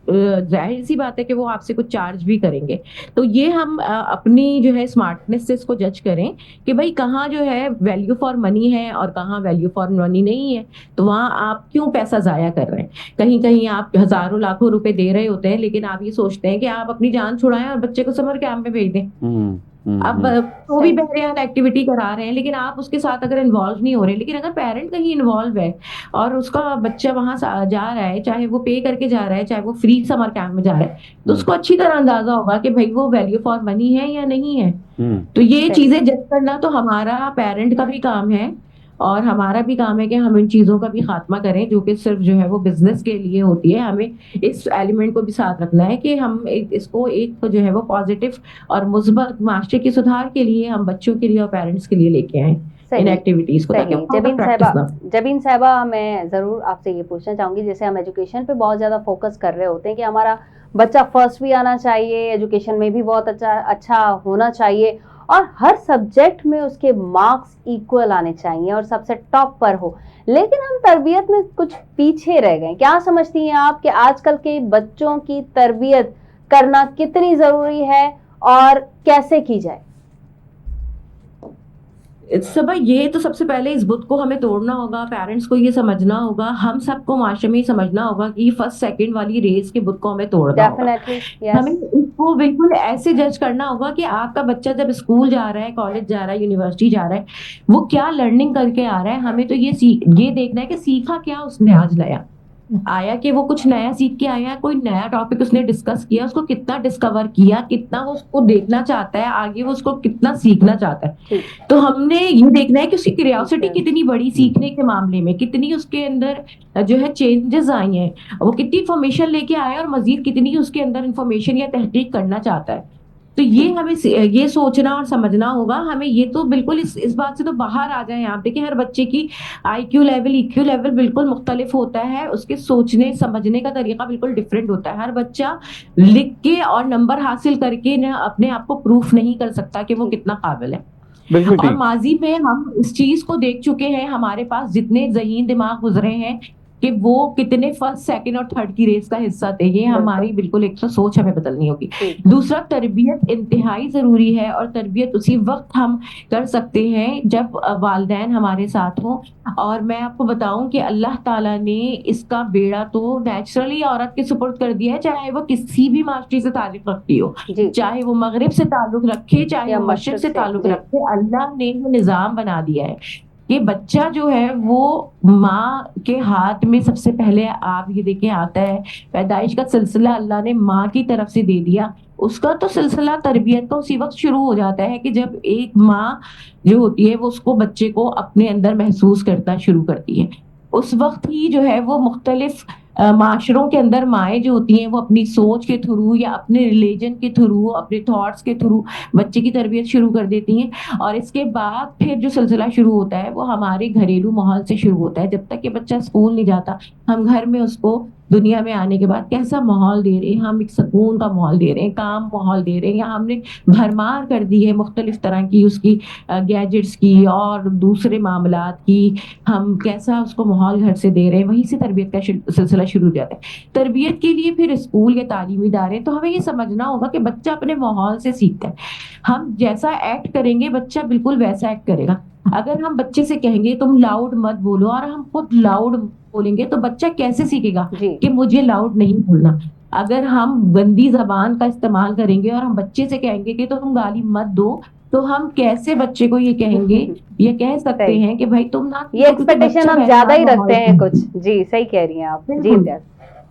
जाहिर सी बात है कि वो आपसे कुछ चार्ज भी करेंगे। तो ये हम अपनी जो है स्मार्टनेस से इसको जज करें कि भाई कहाँ जो है वैल्यू फॉर मनी है और कहाँ वैल्यू फॉर मनी नहीं है। तो वहाँ आप क्यों पैसा जाया कर रहे हैं? कहीं कहीं आप हजारों लाखों रुपए दे रहे होते हैं, लेकिन आप ये सोचते हैं कि आप अपनी जान छुड़ाएं और बच्चे को समर कैंप में भेज दें। अब वो भी बहरहाल एक्टिविटी करा रहे हैं, लेकिन आप उसके साथ अगर इन्वॉल्व नहीं हो रहे। लेकिन अगर पेरेंट कहीं इन्वॉल्व है और उसका बच्चा वहां जा रहा है, चाहे वो पे करके जा रहा है, चाहे वो फ्री समर कैंप में जा रहा है, तो उसको अच्छी तरह अंदाजा होगा कि भाई वो वैल्यू फॉर मनी है या नहीं है। तो ये चीजें जज करना तो हमारा पेरेंट का भी काम है और हमारा भी काम है कि हम इन चीजों का भी खात्मा करें जो कि सिर्फ जो है वो बिजनेस के लिए होती है। हमें इस एलिमेंट को भी साथ रखना है कि हम इसको एक जो है वो पॉजिटिव और मुस्बत माशरे के सुधार के लिए हम बच्चों के लिए और पेरेंट्स के लिए लेके आए इन एक्टिविटीज को। जबीन साहिबा, मैं जरूर आपसे ये पूछना चाहूंगी, जैसे हम एजुकेशन पे बहुत ज्यादा फोकस कर रहे होते हैं कि हमारा बच्चा फर्स्ट भी आना चाहिए, एजुकेशन में भी बहुत अच्छा होना चाहिए और हर सब्जेक्ट में उसके मार्क्स इक्वल आने चाहिए और सबसे टॉप पर हो, लेकिन हम तरबियत में कुछ पीछे रह गए। क्या समझती हैं आप कि आजकल के बच्चों की तरबियत करना कितनी जरूरी है और कैसे की जाए? सब ये तो सबसे पहले इस बुत को हमें तोड़ना होगा, पेरेंट्स को ये समझना होगा, हम सबको माशरे में समझना होगा कि फर्स्ट सेकंड वाली रेस के बुत को हमें तोड़ना होगा। हमें इसको बिल्कुल ऐसे जज करना होगा कि आपका बच्चा जब स्कूल जा रहा है, कॉलेज जा रहा है, यूनिवर्सिटी जा रहा है, वो क्या लर्निंग करके आ रहा है। हमें तो ये देखना है कि सीखा क्या उसने आज नया आया, कि वो कुछ नया सीख के आया, कोई नया टॉपिक उसने डिस्कस किया, उसको कितना डिस्कवर किया, कितना वो उसको देखना चाहता है, आगे वो उसको कितना सीखना चाहता है। तो हमने ये देखना है कि उसकी क्यूरियोसिटी कितनी बड़ी, सीखने के मामले में कितनी उसके अंदर जो है चेंजेस आई हैं, वो कितनी इंफॉर्मेशन लेके आया और मजीद कितनी उसके अंदर इंफॉर्मेशन या तहकीक करना चाहता है। तो ये हमें ये सोचना और समझना होगा। हमें ये तो बिल्कुल इस बात से तो बाहर आ जाए। आप देखिए हर बच्चे की IQ लेवल, EQ लेवल बिल्कुल मुख्तलिफ होता है, उसके सोचने समझने का तरीका बिल्कुल डिफरेंट होता है। हर बच्चा लिख के और नंबर हासिल करके ना अपने आप को प्रूफ नहीं कर सकता कि वो कितना काबिल है। और माजी में हम इस चीज को देख चुके हैं, हमारे पास जितने ज़हीन दिमाग गुजरे हैं कि वो कितने फर्स्ट, सेकंड और थर्ड की रेस का हिस्सा थे। ये हमारी बिल्कुल एक तो सोच हमें बदलनी होगी। दूसरा, तरबियत इंतहाई जरूरी है और तरबियत उसी वक्त हम कर सकते हैं जब वालिदैन हमारे साथ हो। और मैं आपको बताऊं कि अल्लाह ताला ने इसका बेड़ा तो नेचुरली औरत के सुपुर्द कर दिया है, चाहे वो किसी भी माशरे से ताल्लुक रखती हो, चाहे वो मगरिब से ताल्लुक रखे, चाहे वो मशरिक से ताल्लुक रखे। अल्लाह ने वो निजाम बना दिया है कि बच्चा जो है वो माँ के हाथ में सबसे पहले, आप ये देखिए, आता है। पैदाइश का सिलसिला अल्लाह ने माँ की तरफ से दे दिया, उसका तो सिलसिला तरबियत का उसी वक्त शुरू हो जाता है कि जब एक माँ जो होती है वो उसको बच्चे को अपने अंदर महसूस करना शुरू करती है। उस वक्त ही जो है वो मुख्तलिफ माशरों के अंदर माएँ जो होती हैं वो अपनी सोच के थ्रू या अपने रिलीजन के थ्रू, अपने थॉट्स के थ्रू बच्चे की तरबियत शुरू कर देती हैं। और इसके बाद फिर जो सिलसिला शुरू होता है वो हमारे घरेलू माहौल से शुरू होता है। जब तक ये बच्चा स्कूल नहीं जाता, हम घर में उसको दुनिया में आने के बाद कैसा माहौल दे रहे हैं, हम एक सुकून का माहौल दे रहे हैं, काम माहौल दे रहे हैं, या हमने भरमार कर दी है मुख्तलिफ तरह की उसकी गैजेट्स की और दूसरे मामलात की, हम कैसा उसको माहौल घर से दे रहे हैं, वहीं से तरबियत का सिलसिला शुरू हो जाता है। तरबियत के लिए फिर स्कूल या तालीमी इदारे, तो हमें ये समझना होगा कि बच्चा अपने माहौल से सीखता है। हम जैसा एक्ट करेंगे बच्चा बिल्कुल वैसा एक्ट करेगा। अगर हम बच्चे से कहेंगे तुम लाउड मत बोलो और हम खुद लाउड बोलेंगे तो बच्चा कैसे सीखेगा कि मुझे लाउड नहीं बोलना। अगर हम गंदी जबान का इस्तेमाल करेंगे और हम बच्चे से कहेंगे कि तुम गाली मत दो, तो हम कैसे बच्चे को ये कहेंगे, ये कह सकते सही। हैं कि भाई तुम ना, ये एक्सपेक्टेशन हम ज्यादा ही रखते हैं कुछ। जी सही कह रही हैं आप। जी बिल्कुल। इम्तियाज।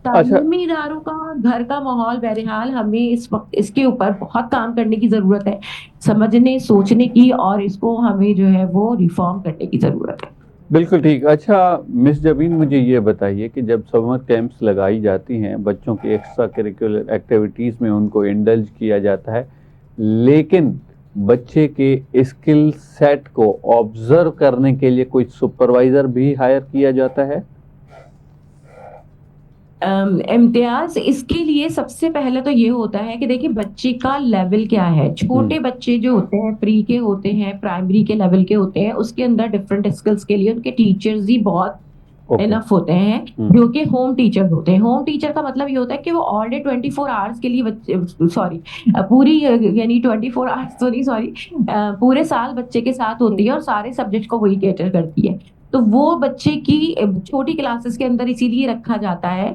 तालीमी इदारों का, घर का माहौल, बहरहाल हमें इस वक्त इसके ऊपर बहुत काम करने की जरूरत है, समझने सोचने की, और इसको हमें जो है वो रिफॉर्म करने की जरूरत है। बिल्कुल ठीक। अच्छा मिस जबीन, मुझे ये बताइए कि जब समर कैंप्स लगाई जाती हैं, बच्चों की एक्स्ट्रा करिकुलर एक्टिविटीज़ में उनको इंडल्ज किया जाता है, लेकिन बच्चे के स्किल सेट को ऑब्जर्व करने के लिए कोई सुपरवाइजर भी हायर किया जाता है? इम्तियाज, इसके लिए सबसे पहले तो ये होता है कि देखिए बच्चे का लेवल क्या है। छोटे बच्चे जो होते हैं, प्री के होते हैं, प्राइमरी के लेवल के होते हैं, उसके अंदर डिफरेंट स्किल्स के लिए उनके टीचर्स ही बहुत इनफ होते हैं, जो कि होम टीचर होते हैं। होम टीचर का मतलब ये होता है कि वो ऑल डे 24 आवर्स के लिए बच्चे, सॉरी पूरी, यानी 24 आवर्स तो नहीं, सॉरी, पूरे साल बच्चे के साथ होती है और सारे सब्जेक्ट को वही कैटर करती है। तो वो बच्चे की छोटी क्लासेस के अंदर इसीलिए रखा जाता है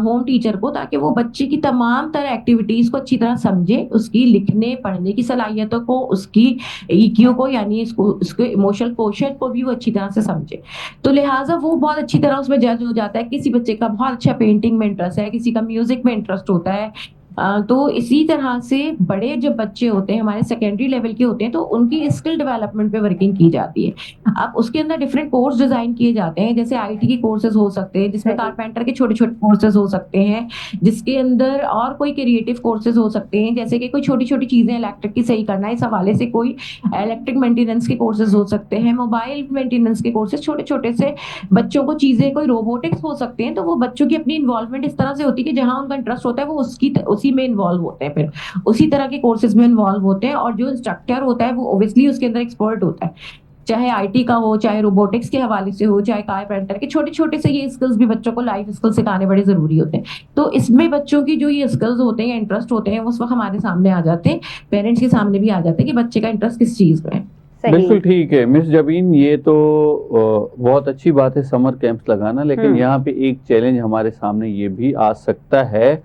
होम टीचर को, ताकि वो बच्चे की तमाम तरह एक्टिविटीज को अच्छी तरह समझे, उसकी लिखने पढ़ने की सलाहियतों को, उसकी ईक्यू को, यानी उसके इमोशनल क्वोशंट को भी वो अच्छी तरह से समझे। तो लिहाजा वो बहुत अच्छी तरह उसमें जज हो जाता है। किसी बच्चे का बहुत अच्छा पेंटिंग में इंटरेस्ट है, किसी का म्यूजिक में इंटरेस्ट होता है, तो इसी तरह से बड़े जब बच्चे होते हैं, हमारे सेकेंडरी लेवल के होते हैं, तो उनकी स्किल डेवलपमेंट पे वर्किंग की जाती है। अब उसके अंदर डिफरेंट कोर्स डिजाइन किए जाते हैं, जैसे आईटी के कोर्सेज हो सकते हैं, जिसमें कारपेंटर के छोटे छोटे कोर्सेज हो सकते हैं, जिसके अंदर और कोई क्रिएटिव कोर्सेज हो सकते हैं, जैसे कि कोई छोटी छोटी चीजें इलेक्ट्रिक की सही करना, इस हवाले से कोई इलेक्ट्रिक मेंटेनेंस के कोर्सेज हो सकते हैं, मोबाइल मेंटेनेंस के कोर्सेज, छोटे छोटे से बच्चों को चीजें, कोई रोबोटिक्स हो सकते हैं। तो वो बच्चों की अपनी इन्वॉल्वमेंट इस तरह से होती है कि जहां उनका इंटरेस्ट होता है वो उसी में इन्वॉल्व होते हैं, फिर उसी तरह के कोर्सेज में इन्वॉल्व होते हैं, और जो इंस्ट्रक्टर होता है वो ओब्वियसली उसके अंदर एक्सपर्ट होता है, चाहे आईटी का हो, चाहे रोबोटिक्स के हवाले से हो, चाहे कारपेंटर के। छोटे छोटे से ये स्किल्स भी बच्चों को लाइफ स्किल सिखाने बड़े जरूरी होते हैं। तो इसमें बच्चों की जो ये स्किल्स होते हैं या इंटरेस्ट होते हैं, उस वक्त हमारे सामने आ जाते हैं, पेरेंट्स के सामने भी आ जाते हैं कि बच्चे का इंटरेस्ट किस चीज में है। बिल्कुल ठीक है मिस जबीन, ये तो बहुत अच्छी बात है समर कैंप्स लगाना, लेकिन यहाँ पे एक चैलेंज हमारे सामने ये भी आ सकता है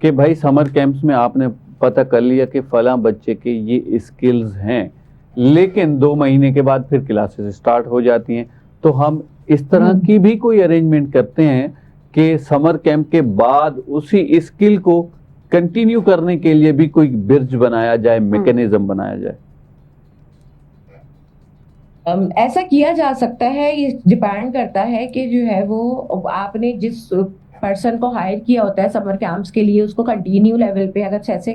कि भाई समर कैंप्स में आपने पता कर लिया कि फला बच्चे के ये स्किल्स हैं, लेकिन 2 महीने के बाद फिर क्लासेस स्टार्ट हो जाती हैं, तो हम इस तरह की भी कोई अरेंजमेंट करते हैं कि समर कैंप के बाद उसी स्किल को कंटिन्यू करने के लिए भी कोई ब्रिज बनाया जाए, मैकेनिज्म बनाया जाए? ऐसा किया जा सकता है। ये डिपेंड करता है कि जो है वो आपने जिस पर्सन को हायर किया होता है समर कैंप्स के लिए, उसको कंटिन्यू लेवल पे, अगर जैसे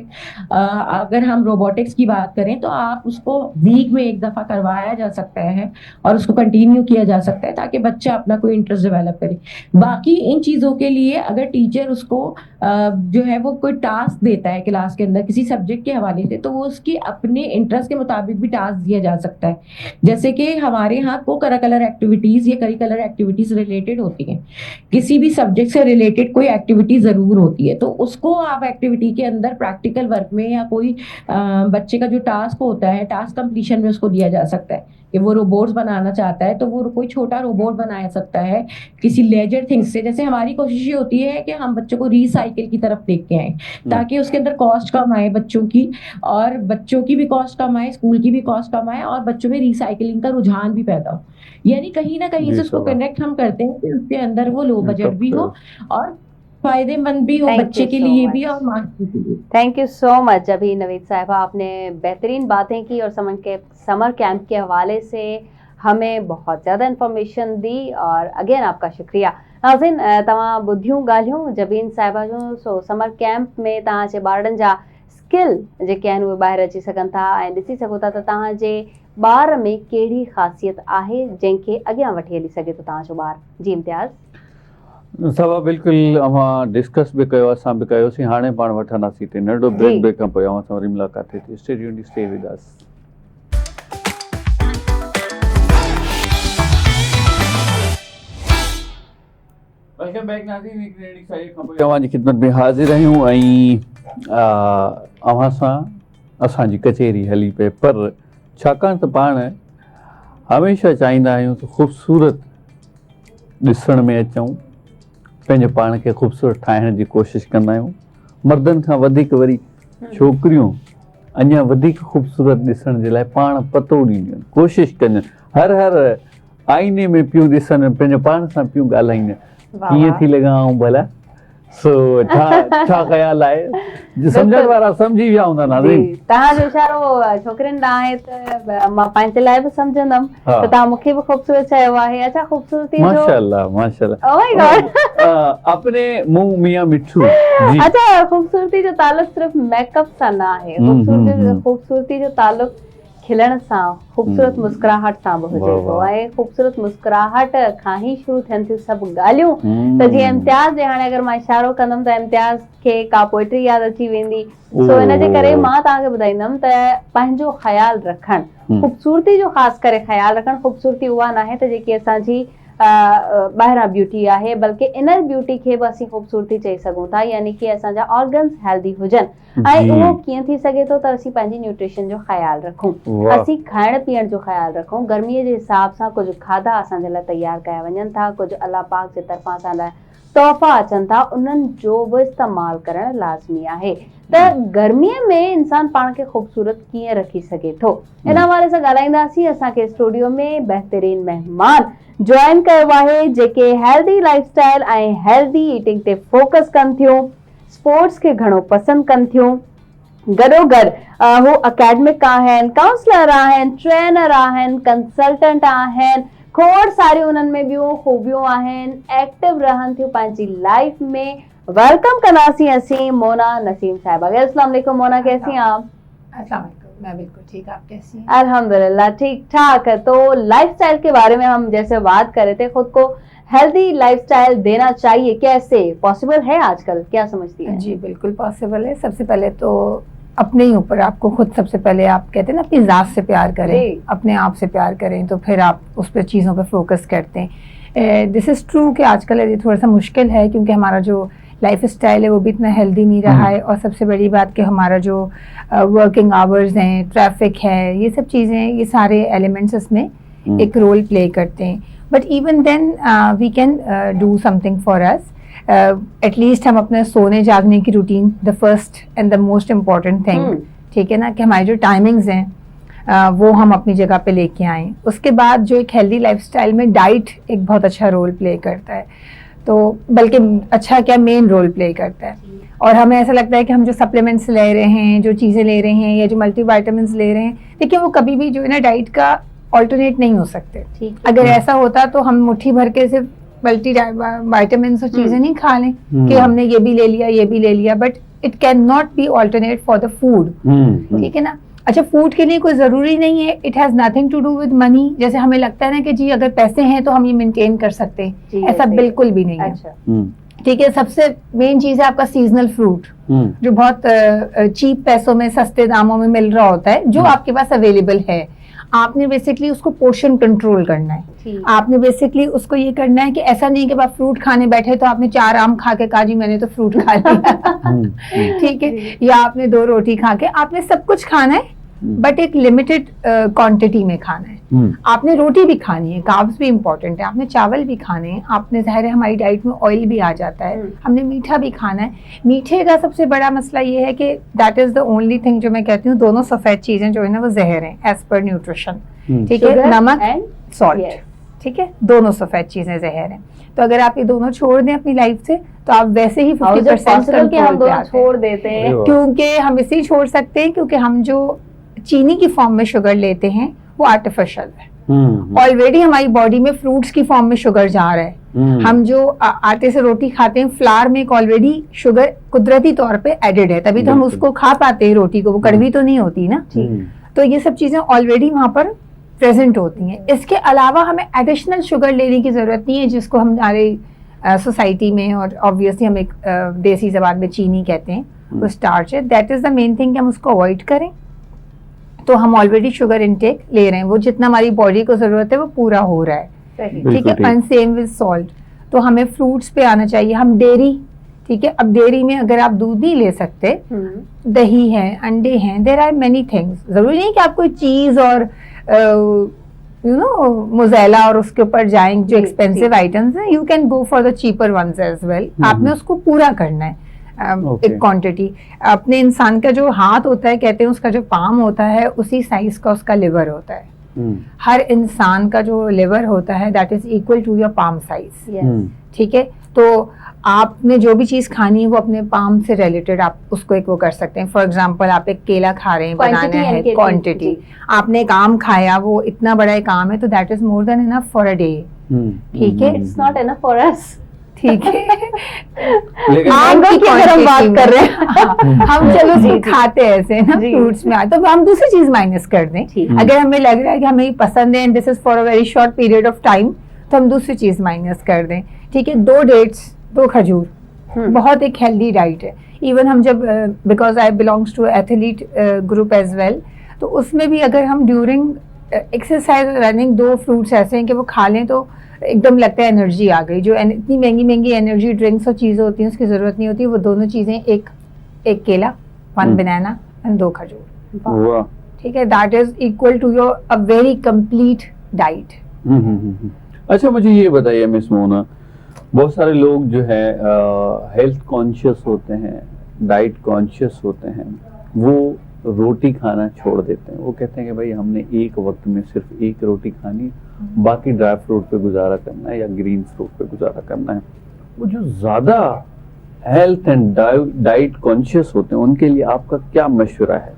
अगर हम रोबोटिक्स की बात करें तो आप उसको वीक में एक दफा करवाया जा सकता है और उसको कंटिन्यू किया जा सकता है, ताकि बच्चा अपना कोई इंटरेस्ट डेवलप करे। बाकी इन चीज़ों के लिए अगर टीचर उसको जो है वो कोई टास्क देता है क्लास के अंदर किसी सब्जेक्ट के हवाले से, तो वो उसकी अपने इंटरेस्ट के मुताबिक भी टास्क दिया जा सकता है। जैसे कि हमारे यहाँ को करिकुलर एक्टिविटीज या करिकुलर एक्टिविटीज रिलेटेड होती हैं, किसी भी सब्जेक्ट से रिलेटेड कोई एक्टिविटी जरूर होती है, तो उसको आप एक्टिविटी के अंदर प्रैक्टिकल वर्क में या कोई बच्चे का जो टास्क होता है, टास्क कंप्लीशन में उसको दिया जा सकता है कि वो रोबोट्स बनाना चाहता है तो वो कोई छोटा रोबोट बना सकता है किसी लेजर थिंग्स से। जैसे हमारी कोशिश ये होती है कि हम बच्चों को रिसाइकिल की तरफ लेके आए, ताकि उसके अंदर कॉस्ट कम आए बच्चों की, और बच्चों की भी कॉस्ट कम आए, स्कूल की भी कॉस्ट कम आए, और बच्चों में रिसाइकिलिंग का रुझान भी पैदा हो। यानी कहीं ना कहीं से उसको कनेक्ट हम करते हैं कि उसके अंदर वो लो बजट भी हो और फायदेमंद भी हो बच्चे के लिए भी और माँ के लिए। थैंक यू सो मच अभी नवीद साहिबा, आपने बेहतरीन बातें की और समर कैंप के हवाले से हमें बहुत ज़्यादा इंफॉर्मेशन दी, और अगेन आपका शुक्रिया। नाज़रीन, तव्हां ॿुधियूं ॻाल्हियूं जबीन साहिबा जूं। सो समर कैंप में तव्हांजे ॿारनि जा स्किल जेके आहिनि उहे ॿाहिरि अची सघनि था ऐं ॾिसी सघो था त तव्हांजे ॿार में कहिड़ी ख़ासियत आहे जंहिंखे अॻियां वठी हली सघे थो तव्हांजो ॿारु। जी इम्तियाज़। सभा बिल्कुलु अवां डिस्कस भी कयो, असां भी कयोसीं, हाणे पाण वठंदासीं ते नंढो ब्रेक खां पोइ अवां सां वरी मुलाक़ात थिए थी। Stay tuned, stay with us. Welcome back नाज़रीन, हिकु नई साईं खां पोइ अवां जी ख़िदमत में हाज़िर आहियूं ऐं अवां सां असांजी कचहरी हली पई, पर छाकाणि त पाण हमेशह चाहींदा आहियूं त ख़ूबसूरत ॾिसण में अचूं, पंहिंजे पाण खे ख़ूबसूरत ठाहिण जी कोशिशि कंदा आहियूं। मर्दनि खां वधीक वरी छोकिरियूं अञा वधीक ख़ूबसूरत ॾिसण जे लाइ पाण पतो ॾींदियूं आहिनि, कोशिशि कंदियूं आहिनि, हर आईने में पियूं ॾिसनि, पंहिंजो पाण सां पियूं ॻाल्हाईंदियूं आहिनि, वाह कीअं वाह। थी लॻाऊं भला। सो छा ख़्याल आहे, सम्झण वारा सम्झी विया हूंदा नाज़रीन। जी, तव्हांजो इशारो छोकिरियुनि ॾांहुं आहे त मां पंहिंजे लाइ बि सम्झंदमि हा। त तव्हां मूंखे बि ख़ूबसूरत चयो आहे। अच्छा, ख़ूबसूरती जो माशाअल्लाह माशाअल्लाह। Oh my God। अपने मुंह मियां मिठू जी। अच्छा, खूबसूरती जो ताल्लुक सिर्फ मेकअप सां न आहे, खूबसूरती जो ताल्लुक खिलण सां, खूबसूरत मुस्कुराहट सां बि हुजे थो। ऐं खूबसूरत मुस्कुराहट खां ई शुरू थियनि थियूं सभु ॻाल्हियूं। त जीअं इम्तियाज़ जे हाणे अगरि मां इशारो कंदमि त इम्तियाज़ खे का पोइट्री यादि अची वेंदी। सो इन जे करे मां तव्हांखे ॿुधाईंदमि त पंहिंजो ख़्यालु रखणु, ख़ूबसूरती जो ख़ासि करे ख़्यालु रखणु। ख़ूबसूरती उहा न आहे त जेकी असांजी ॿाहिरां ब्यूटी आहे, बल्कि इनर ब्यूटी खे बि असीं ख़ूबसूरती चई सघूं था, यानी कि असांजा ऑर्गन्स हेल्दी हुजनि। ऐं उहो कीअं थी सघे थो त असीं पंहिंजी न्यूट्रिशन जो ख़्यालु रखूं, असीं खाइण पीअण जो ख़्यालु रखूं। गर्मीअ जे हिसाब सां कुझु खाधा असांजे लाइ तयारु कया वञनि था, कुझु अल्लाह पाक जे तरफ़ां असां लाइ तोहफ़ा अचनि था, उन्हनि जो बि इस्तेमालु करणु लाज़मी आहे। त गर्मीअ में इंसान पाण खे ख़ूबसूरत कीअं रखी सघे थो, इन हवाले सां ॻाल्हाईंदासीं। असांखे स्टूडियो में बहितरीन महिमान जॉइन कयो आहे, जेके हेल्दी लाइफस्टाइल ऐं हेल्दी ईटिंग ते फोकस कनि थियूं, स्पोर्ट्स खे घणो पसंदि कनि थियूं। गॾोगॾु हू अकेडमिक आहिनि, काउंसलर आहिनि, ट्रेनर आहिनि, कंसल्टेंट आहिनि, खोड़ सारियूं उन्हनि में ॿियूं ख़ूबियूं आहिनि, एक्टिव रहनि थियूं पंहिंजी लाइफ में। वेलकम कंदासीं असीं मोना नसीम साहिबा। अस्सलाम वालेकुम मोना, कैसी हैं आप? अस्सलाम वालेकुम, मैं बिल्कुल ठीक, आप कैसी हैं? अल्हम्दुलिल्लाह ठीक ठाक। तो लाइफस्टाइल के बारे में हम जैसे बात कर रहे थे, खुद को हेल्दी लाइफस्टाइल देना चाहिए, कैसे पॉसिबल है आजकल, क्या समझती हैं? जी बिल्कुल पॉसिबल है। सबसे पहले तो अपने ही ऊपर आपको खुद सबसे पहले, आप कहते हैं ना अपनी ज़ात से प्यार करें, अपने आप से प्यार करें, तो फिर आप उस पर चीज़ों पर फोकस करते हैं। दिस इज़ ट्रू कि आजकल ये थोड़ा सा मुश्किल है, क्योंकि हमारा जो लाइफ स्टाइल है वो भी इतना हेल्दी नहीं रहा है। और सबसे बड़ी बात कि हमारा जो वर्किंग आवर्स हैं, ट्रैफिक है, ये सब चीज़ें, ये सारे एलिमेंट्स इसमें एक रोल प्ले करते हैं। But even then we can do something for us. At least हम अपने सोने जागने की routine, the first and the most important thing, ठीक है ना, कि हमारी जो टाइमिंग्स हैं वो हम अपनी जगह पे लेके आएँ। उसके बाद जो एक हेल्दी लाइफस्टाइल में डाइट एक बहुत अच्छा रोल प्ले करता है, तो बल्कि अच्छा क्या मेन रोल प्ले करता है। और हमें ऐसा लगता है कि हम जो सप्लीमेंट्स ले रहे हैं, जो चीज़ें ले रहे हैं, या जो मल्टीविटामिन्स ले रहे हैं, देखिए वो कभी भी जो है ना डाइट का ऑल्टरनेट नहीं हो सकते। अगर ऐसा होता तो हम मुट्ठी भर के सिर्फ मल्टी विटामिन्स और चीज़ें नहीं खा लें कि हमने ये भी ले लिया, ये भी ले लिया, but it can not B alternate for the food, ठीक है ना। अच्छा, फूड के लिए कोई ज़रूरी नहीं है, it has nothing to do with money. जैसे हमें लगता है ना कि जी अगर पैसे हैं तो हम ये मेंटेन कर सकते हैं, ऐसा बिल्कुल भी नहीं है। ठीक है, सबसे मेन चीज़ है आपका सीजनल फ्रूट, जो बहुत चीप पैसों में, सस्ते दामों में मिल रहा होता है, जो आपके पास अवेलेबल है। आपने बेसिकली उसको पोर्शन कंट्रोल करना है। आपने बेसिकली उसको ये करना है कि ऐसा नहीं कि आप फ्रूट खाने बैठे तो आपने 4 आम खा के कहा जी मैंने तो फ्रूट खा लिया, ठीक है, या आपने 2 रोटी खा के, आपने सब कुछ खाना है बट एक लिमिटेड क्वांटिटी में खाना है। आपने रोटी भी खानी है, कार्ब्स भी इंपॉर्टेंट है, आपने चावल भी खाने हैं, आपने ज़ाहिर है हमारी डाइट में ऑयल भी आ जाता है, हमने मीठा भी खाना है। मीठे का सबसे बड़ा मसला ये है कि that is the only thing, जो मैं कहती हूँ दोनों सफ़ेद चीज़ें जो है ना वो जहर हैं एज पर न्यूट्रिशन, ठीक है, नमक एंड सॉल्ट, ठीक है, दोनों सफ़ेद चीज़ें जहर हैं। तो अगर आप ये दोनों छोड़ दें अपनी लाइफ से तो आप वैसे ही 50% हम दोनों छोड़ देते हैं, क्योंकि हम इसे छोड़ सकते हैं क्योंकि हम जो चीनी की फॉर्म में शुगर लेते हैं वो आर्टिफिशियल है। ऑलरेडी हमारी बॉडी में फ्रूट्स की फॉर्म में शुगर जा रहा है। हम जो आटे से रोटी खाते हैं, फ्लावर में एक ऑलरेडी शुगर कुदरती तौर पे एडेड है, तभी तो हम उसको खा पाते हैं रोटी को, वो कड़वी तो नहीं होती ना। तो ये सब चीजें ऑलरेडी वहां पर प्रेजेंट होती हैं। इसके अलावा हमें एडिशनल शुगर लेने की जरूरत नहीं है, जिसको हम हमारे सोसाइटी में और ऑब्वियसली हम एक देसी जबान में चीनी कहते हैं, वो स्टार्च है। That is the main thing कि हम उसको अवॉइड करें। तो हम ऑलरेडी शुगर इनटेक ले रहे हैं, वो जितना हमारी बॉडी को जरूरत है वो पूरा हो रहा है, ठीक है। And same with salt. तो हमें फ्रूट्स पे आना चाहिए। हम डेयरी, ठीक है, अब डेयरी में अगर आप दूध नहीं ले सकते, दही है, अंडे हैं, देयर आर मेनी थिंग्स। जरूरी नहीं कि आप कोई चीज और यू नो मोज़ेला और उसके ऊपर जाएं जो एक्सपेंसिव आइटम्स हैं। You can go for the cheaper ones as well. आपने उसको पूरा करना है। एक क्वांटिटी। अपने इंसान का जो हाथ होता है, कहते हैं उसका जो पाम होता है उसी साइज का उसका लिवर होता है। हर इंसान का जो लिवर होता है that is equal to your palm size. ठीक है, तो आपने जो भी चीज खानी है वो अपने पाम से रिलेटेड आप उसको एक वो कर सकते हैं। फॉर एग्जांपल आप एक केला खा रहे हैं, बनाना है, क्वांटिटी। आपने एक आम खाया, वो इतना बड़ा एक आम है, तो that is more than enough for a day. ठीक है, it's not enough for us. ठीक है, आम की अगर हम बात कर रहे हैं, हम चलो उसको खाते हैं ऐसे ना फ्रूट्स में, तो हम दूसरी चीज माइनस कर दें। अगर हमें लग रहा है कि हमें ये पसंद है and this is for a very short period of time, तो हम दूसरी चीज माइनस कर दें। ठीक है, 2 डेट्स, 2 खजूर, बहुत एक हेल्दी डाइट है। इवन हम जब because I belongs to athlete group as well, तो उसमें भी अगर हम ड्यूरिंग एक्सरसाइज रनिंग 2 फ्रूट्स ऐसे हैं कि वो खा लें तो एकदम लगता है एनर्जी आ गई। जो इतनी महंगी महंगी एनर्जी ड्रिंक्स और चीज़ें होती हैं उसकी ज़रूरत नहीं होती। वो दोनों चीज़ें, एक केला, 1 बनाना एंड 2 खजूर। ठीक है, that is equal to your a very complete diet. अच्छा, मुझे ये बताइए मिस मोना, बहुत सारे लोग जो है हेल्थ कॉन्शियस होते हैं, डाइट कॉन्शियस होते हैं, वो रोटी खाना छोड़ देते हैं। वो कहते हैं कि भाई हमने एक वक्त में सिर्फ 1 रोटी खानी, बाकी ड्राई फ्रूट पे गुजारा करना है या ग्रीन फ्रूट पे गुजारा करना है। वो जो ज्यादा हेल्थ एंड डाइट कॉन्शियस होते हैं उनके लिए आपका क्या मशवरा है?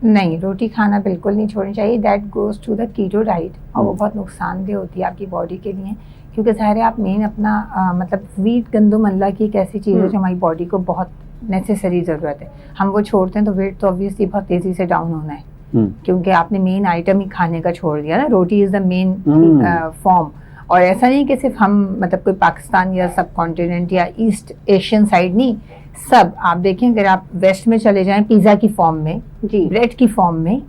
नहीं, रोटी खाना बिल्कुल नहीं छोड़नी चाहिए। That goes to the keto diet, और वो बहुत नुकसानदेह होती है आपकी बॉडी के लिए, क्योंकि ज़ाहिर है आप मेन अपना मतलब वीट, गंदुम, अल्लाह की एक ऐसी चीज़ है जो हमारी बॉडी को बहुत नेसेसरी ज़रूरत है। हम वो छोड़ते हैं तो वेट तो ऑब्वियसली बहुत तेज़ी से डाउन होना है, क्योंकि आपने मेन आइटम ही खाने का छोड़ दिया ना। रोटी इज़ द मेन फॉर्म। और ऐसा नहीं कि सिर्फ हम मतलब कोई पाकिस्तान या सब कॉन्टिनेंट या ईस्ट एशियन साइड नहीं, सब आप देखें, अगर आप वेस्ट में चले जाएं, पिज़्ज़ा की फॉर्म में, ब्रेड की फॉर्म में,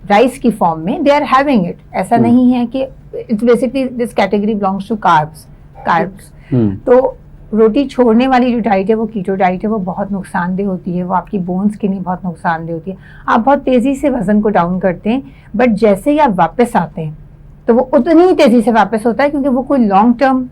राइस की फॉर्म में, दे आर हैविंग इट। ऐसा नहीं है कि it's basically this category belongs to carbs. तो रोटी छोड़ने वाली जो डाइट है वो कीटो डाइट है, वो बहुत नुकसानदेह होती है। वो आपकी बोन्स के लिए बहुत नुकसानदेह होती है। आप बहुत तेज़ी से वजन को डाउन करते हैं, बट जैसे ही आप वापस आते हैं तो वो उतनी ही तेज़ी से वापस होता है, क्योंकि वो कोई लॉन्ग टर्म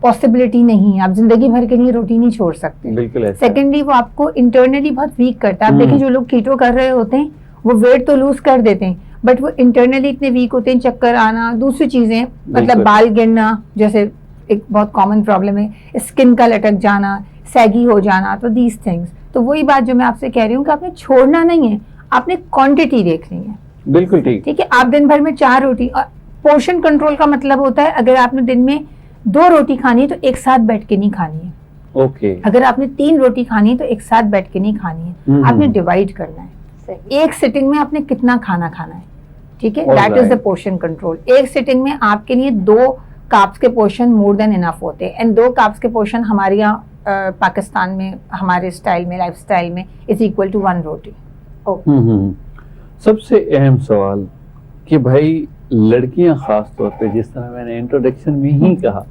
पॉसिबिलिटी नहीं है। आप जिंदगी भर के लिए रोटी नहीं छोड़ सकते। सेकेंडली, वो आपको इंटरनली बहुत वीक करता है। आप देखें, जो लोग कीटो कर रहे होते हैं वो वेट तो लूज कर देते हैं, बट वो इंटरनली इतने वीक होते हैं, चक्कर आना, दूसरी चीजें, मतलब बाल गिरना जैसे एक बहुत कॉमन प्रॉब्लम है, स्किन का लटक जाना, सैगी हो जाना, तो दीज थिंग्स। तो वही बात जो मैं आपसे कह रही हूँ कि आपने छोड़ना नहीं है, आपने क्वांटिटी देखनी है। बिल्कुल ठीक। ठीक है, आप दिन भर में 4 रोटी, और पोर्शन कंट्रोल का मतलब होता है अगर आपने दिन में 2 रोटी खानी है तो एक साथ बैठ के नहीं खानी है। ओके। अगर आपने 3 रोटी खानी है तो एक साथ बैठ के नहीं खानी है, आपने डिवाइड करना है। एक सिटिंग में आपने कितना खाना खाना है, ठीक है, that is the portion control. एक सिटिंग में आपके लिए 2 कार्ब्स के पोर्शन मोर देन इनफ होते हैं, एंड 2 कार्ब्स के पोर्शन हमारे यहाँ पाकिस्तान में, हमारे स्टाइल में, लाइफ स्टाइल में इज इक्वल टू 1 रोटी। सबसे अहम सवाल कि भाई लड़कियां खास तौर पे, जिस तरह मैंने इंट्रोडक्शन में ही कहा,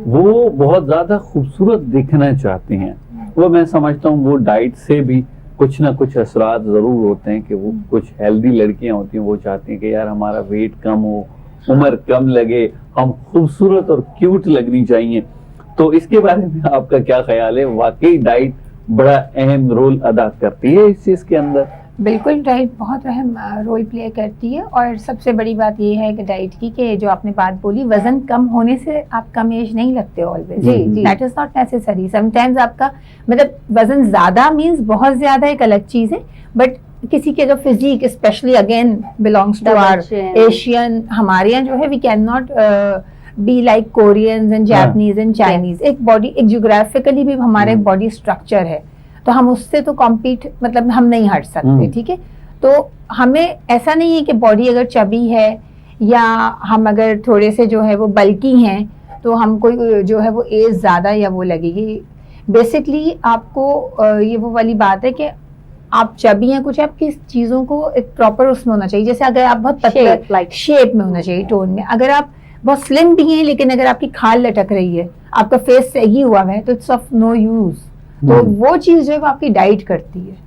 वो बहुत ज्यादा खूबसूरत दिखना चाहती हैं। वो मैं समझता हूँ वो डाइट से भी कुछ ना कुछ असरात जरूर होते हैं, कि वो कुछ हेल्दी लड़कियां होती हैं, वो चाहती हैं कि यार हमारा वेट कम हो, उम्र कम लगे, हम खूबसूरत और क्यूट लगनी चाहिए। तो इसके बारे में आपका क्या ख्याल है? वाकई डाइट बड़ा अहम रोल अदा करती है इस चीज के अंदर? बिल्कुल, डाइट बहुत अहम रोल प्ले करती है। और सबसे बड़ी बात ये है कि डाइट की, कि जो आपने बात बोली, वजन कम होने से आप कम एज नहीं लगते always. That is not necessary. Sometimes आपका मतलब वजन ज्यादा मींस बहुत ज्यादा एक अलग चीज है, बट किसी के जो physique specially again belongs to our Asian, हमारे यहाँ जो है we can not be like Koreans and Japanese and Chinese. एक बॉडी, एक जियोग्राफिकली भी हमारे बॉडी स्ट्रक्चर है, तो हम उससे तो कॉम्पीट मतलब हम नहीं हट सकते। ठीक है, तो हमें ऐसा नहीं है कि बॉडी अगर चबी है या हम अगर थोड़े से जो है वो बल्की हैं तो हम कोई जो है वो एज ज्यादा या वो लगेगी। बेसिकली आपको ये वो वाली बात है कि आप चबी हैं, कुछ आपकी चीजों को एक प्रॉपर उसमें होना चाहिए। जैसे अगर आप बहुत पतला शेप में होना चाहिए, टोन में। अगर आप बहुत स्लिम भी हैं लेकिन अगर आपकी खाल लटक रही है, आपका फेस सही हुआ है, तो इट्स ऑफ नो यूज। तो वो चीज जो है वो आपकी डाइट करती है।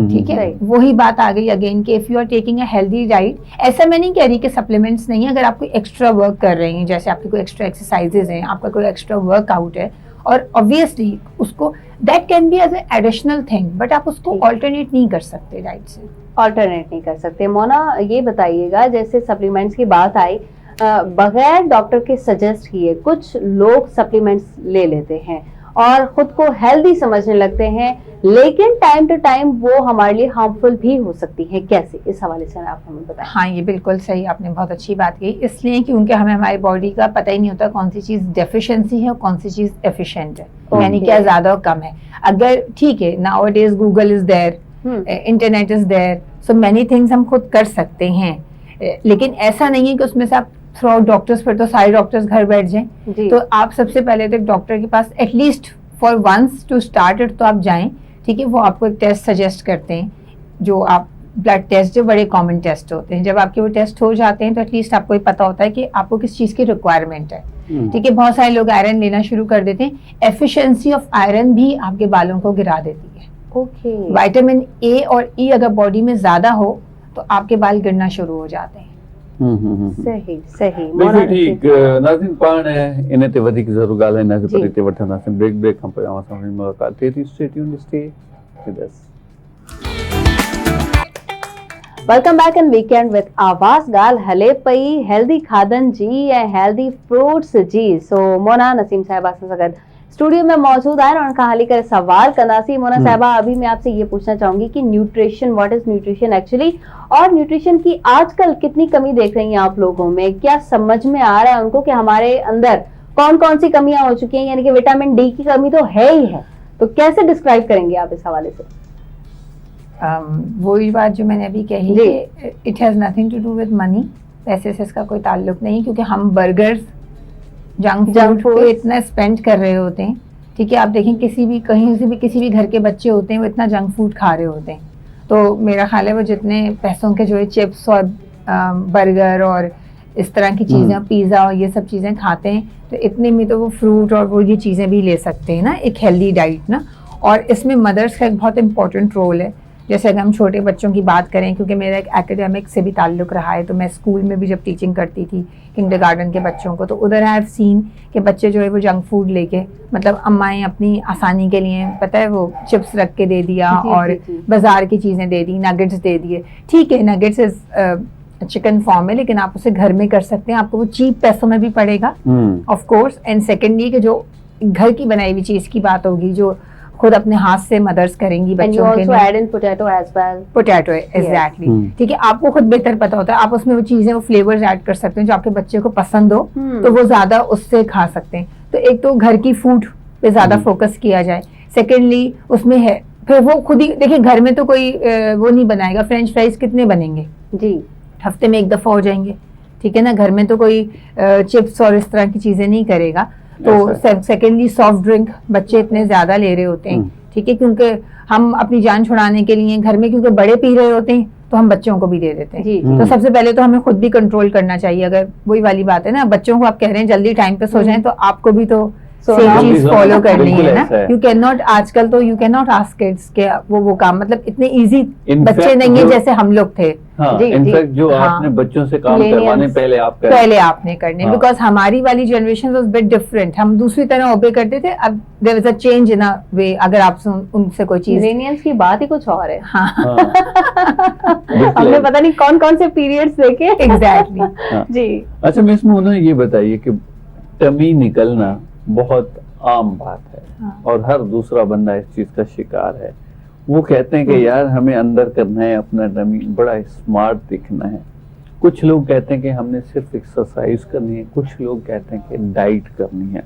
ठीक है, वही बात आ गई अगेन कि if you are taking a healthy diet, ऐसा मैं नहीं कह रही कि सप्लीमेंट्स नहीं है। अगर आप कोई एक्स्ट्रा वर्क कर रहे हैं, जैसे आपकी कोई एक्स्ट्रा एक्सरसाइजेज हैं, आपका कोई एक्स्ट्रा वर्कआउट है, और ऑब्वियसली उसको that can be as additional thing, but आप उसको ऑल्टरनेट नहीं कर सकते डाइट से। ऑल्टरनेट नहीं कर सकते। मोना ये बताइएगा, जैसे सप्लीमेंट्स की बात आई, बगैर डॉक्टर के सजेस्ट किए कुछ लोग सप्लीमेंट्स ले लेते हैं और खुद को हेल्दी समझने लगते हैं, लेकिन टाइम टू टाइम वो हमारे लिए हार्मफुल भी हो सकती है। कैसे, इस हवाले से आप हमें बताएं। हाँ, ये बिल्कुल सही, आपने बहुत अच्छी बात कही। इसलिए क्योंकि हमें हमारी बॉडी का पता ही नहीं होता कौन सी चीज डेफिशिएंसी है और कौन सी चीज एफिशिएंट है, यानी क्या ज्यादा और कम है। अगर ठीक है, now it is Google is there, internet is there, so many things हम खुद कर सकते हैं, लेकिन ऐसा नहीं है कि उसमें से आप थ्रू डॉक्टर्स पर तो सारे डॉक्टर्स घर बैठ जाएं। तो आप सबसे पहले तो डॉक्टर के पास at least for once to start it तो आप जाएं, ठीक है। वो आपको एक टेस्ट सजेस्ट करते हैं, जो आप ब्लड टेस्ट, जो बड़े कॉमन टेस्ट होते हैं। जब आपके वो टेस्ट हो जाते हैं तो एटलीस्ट आपको ये पता होता है कि आपको किस चीज की रिक्वायरमेंट है, ठीक है। बहुत सारे लोग आयरन लेना शुरू कर देते हैं, एफिशिएंसी ऑफ आयरन भी आपके बालों को गिरा देती है। ओके, विटामिन ए और ई अगर बॉडी में ज्यादा हो तो आपके बाल गिरना शुरू हो जाते हैं। सही सही, बिल्कुल ठीक। नाज़रीन, पाण इन ते वधीक ज़रूर ॻाल्हाईंदासीं, पर हिते वठंदासीं ब्रेक खां पोइ असां सां मुलाक़ात थिए थी। Stay tuned, stay with us. Welcome back in weekend with आवाज़। ॻाल्हि हले पई हेल्दी खाधनि जी ऐं हेल्दी फ्रूट्स जी। सो मोना नसीम साहिबा असां सां गॾु स्टूडियो में मौजूद आहिनि, उन्हनि खां हली करे सवाल कंदासीं। मोना साहिबा, अभी मैं आपसे ये पूछना चाहूंगी कि nutrition, what is nutrition actually, और न्यूट्रिशन की आजकल कितनी कमी देख रही हैं आप लोगों में? क्या समझ में आ रहा है उनको कि हमारे अंदर कौन कौन सी कमियां हो चुकी हैं? यानी कि विटामिन डी की कमी तो है ही है, तो कैसे डिस्क्राइब करेंगे आप इस हवाले से? वही बात जो मैंने अभी कही, it has nothing to do with money, पैसे से इसका कोई ताल्लुक नहीं, क्योंकि हम बर्गर्स, जंक फूड पे इतना स्पेंड कर रहे होते हैं, ठीक है। आप देखें किसी भी कहीं से भी किसी भी घर के बच्चे होते हैं, वो इतना जंक फूड खा रहे होते हैं। तो मेरा ख्याल है वो जितने पैसों के जो है चिप्स और बर्गर और इस तरह की चीजें, पिज्जा और ये सब चीजें खाते हैं, तो इतने में तो वो फ्रूट और वो ये चीजें भी ले सकते हैं ना, एक हेल्दी डाइट ना। और इसमें मदर्स का एक बहुत इंपॉर्टेंट रोल है। जैसे अगर हम छोटे बच्चों की बात करें, क्योंकि मेरा एक एकेडमिक से भी ताल्लुक रहा है, तो मैं स्कूल में भी जब टीचिंग करती थी किंडरगार्टन के बच्चों को, तो उधर आई हैव सीन कि बच्चे जो है वो जंक फूड लेके, मतलब अम्माएं अपनी आसानी के लिए, पता है, वो चिप्स रख के दे दिया और बाजार की चीजें दे दी, नगेट्स दे दिए। ठीक है, नगेट्स इज चिकन फॉर्म है, लेकिन आप उसे घर में कर सकते हैं, आपको वो चीप पैसों में भी पड़ेगा ऑफ कोर्स। एंड सेकेंडली कि जो घर की बनाई हुई चीज की बात होगी, जो खुद अपने हाथ से मदर्स करेंगी बच्चों के लिए। एड इन पोटैटो एज वेल। पोटैटो, एग्जैक्टली, ठीक है। आपको खुद बेहतर पता होता है, आप उसमें वो चीजें, वो फ्लेवर्स ऐड कर सकते हैं जो आपके बच्चे को पसंद हो, तो वो ज्यादा उससे खा सकते हैं। तो एक तो घर की फूड पे ज्यादा फोकस किया जाए। सेकेंडली उसमें है, फिर वो खुद ही देखिए, घर में तो कोई वो नहीं बनाएगा। फ्रेंच फ्राइज कितने बनेंगे जी, हफ्ते में एक दफा हो जाएंगे, ठीक है ना। घर में तो कोई चिप्स और इस तरह की चीजें नहीं करेगा। तो सेकेंडली सॉफ्ट ड्रिंक बच्चे इतने ज्यादा ले रहे होते हैं, ठीक है, क्योंकि हम अपनी जान छुड़ाने के लिए घर में, क्योंकि बड़े पी रहे होते हैं तो हम बच्चों को भी दे देते हैं। तो सबसे पहले तो हमें खुद भी कंट्रोल करना चाहिए। अगर वही वाली बात है ना, बच्चों को आप कह रहे हैं जल्दी टाइम पे सो जाएं, तो आपको भी तो सेम चीज फॉलो करनी है ना। यू कैन नॉट, आजकल तो U can not ask kids के वो काम, मतलब इतने इजी बच्चे नहीं है जैसे हम लोग थे। इनफैक्ट जो आपने बच्चों से काम करवाने पहले आपने करने, बिकॉज हमारी वाली जनरेशन वाज बिट डिफरेंट। हम दूसरी तरह ओबे करते थे, अब there is a change in अ वे। अगर आप उनसे कोई चीज, मिलेनियल्स की बात ही कुछ और है। हमने पता नहीं कौन कौन से पीरियड्स देखे। एग्जैक्टली जी। अच्छा मिस मोना, ये बताइए कि टमी निकलना बहुत आम बात है और हर दूसरा बंदा इस चीज का शिकार है। वो कहते हैं कि यार हमें अंदर करना है अपना टमी, बड़ा स्मार्ट दिखना है। कुछ लोग कहते हैं कि हमने सिर्फ एक्सरसाइज करनी है, कुछ लोग कहते हैं कि डाइट करनी है।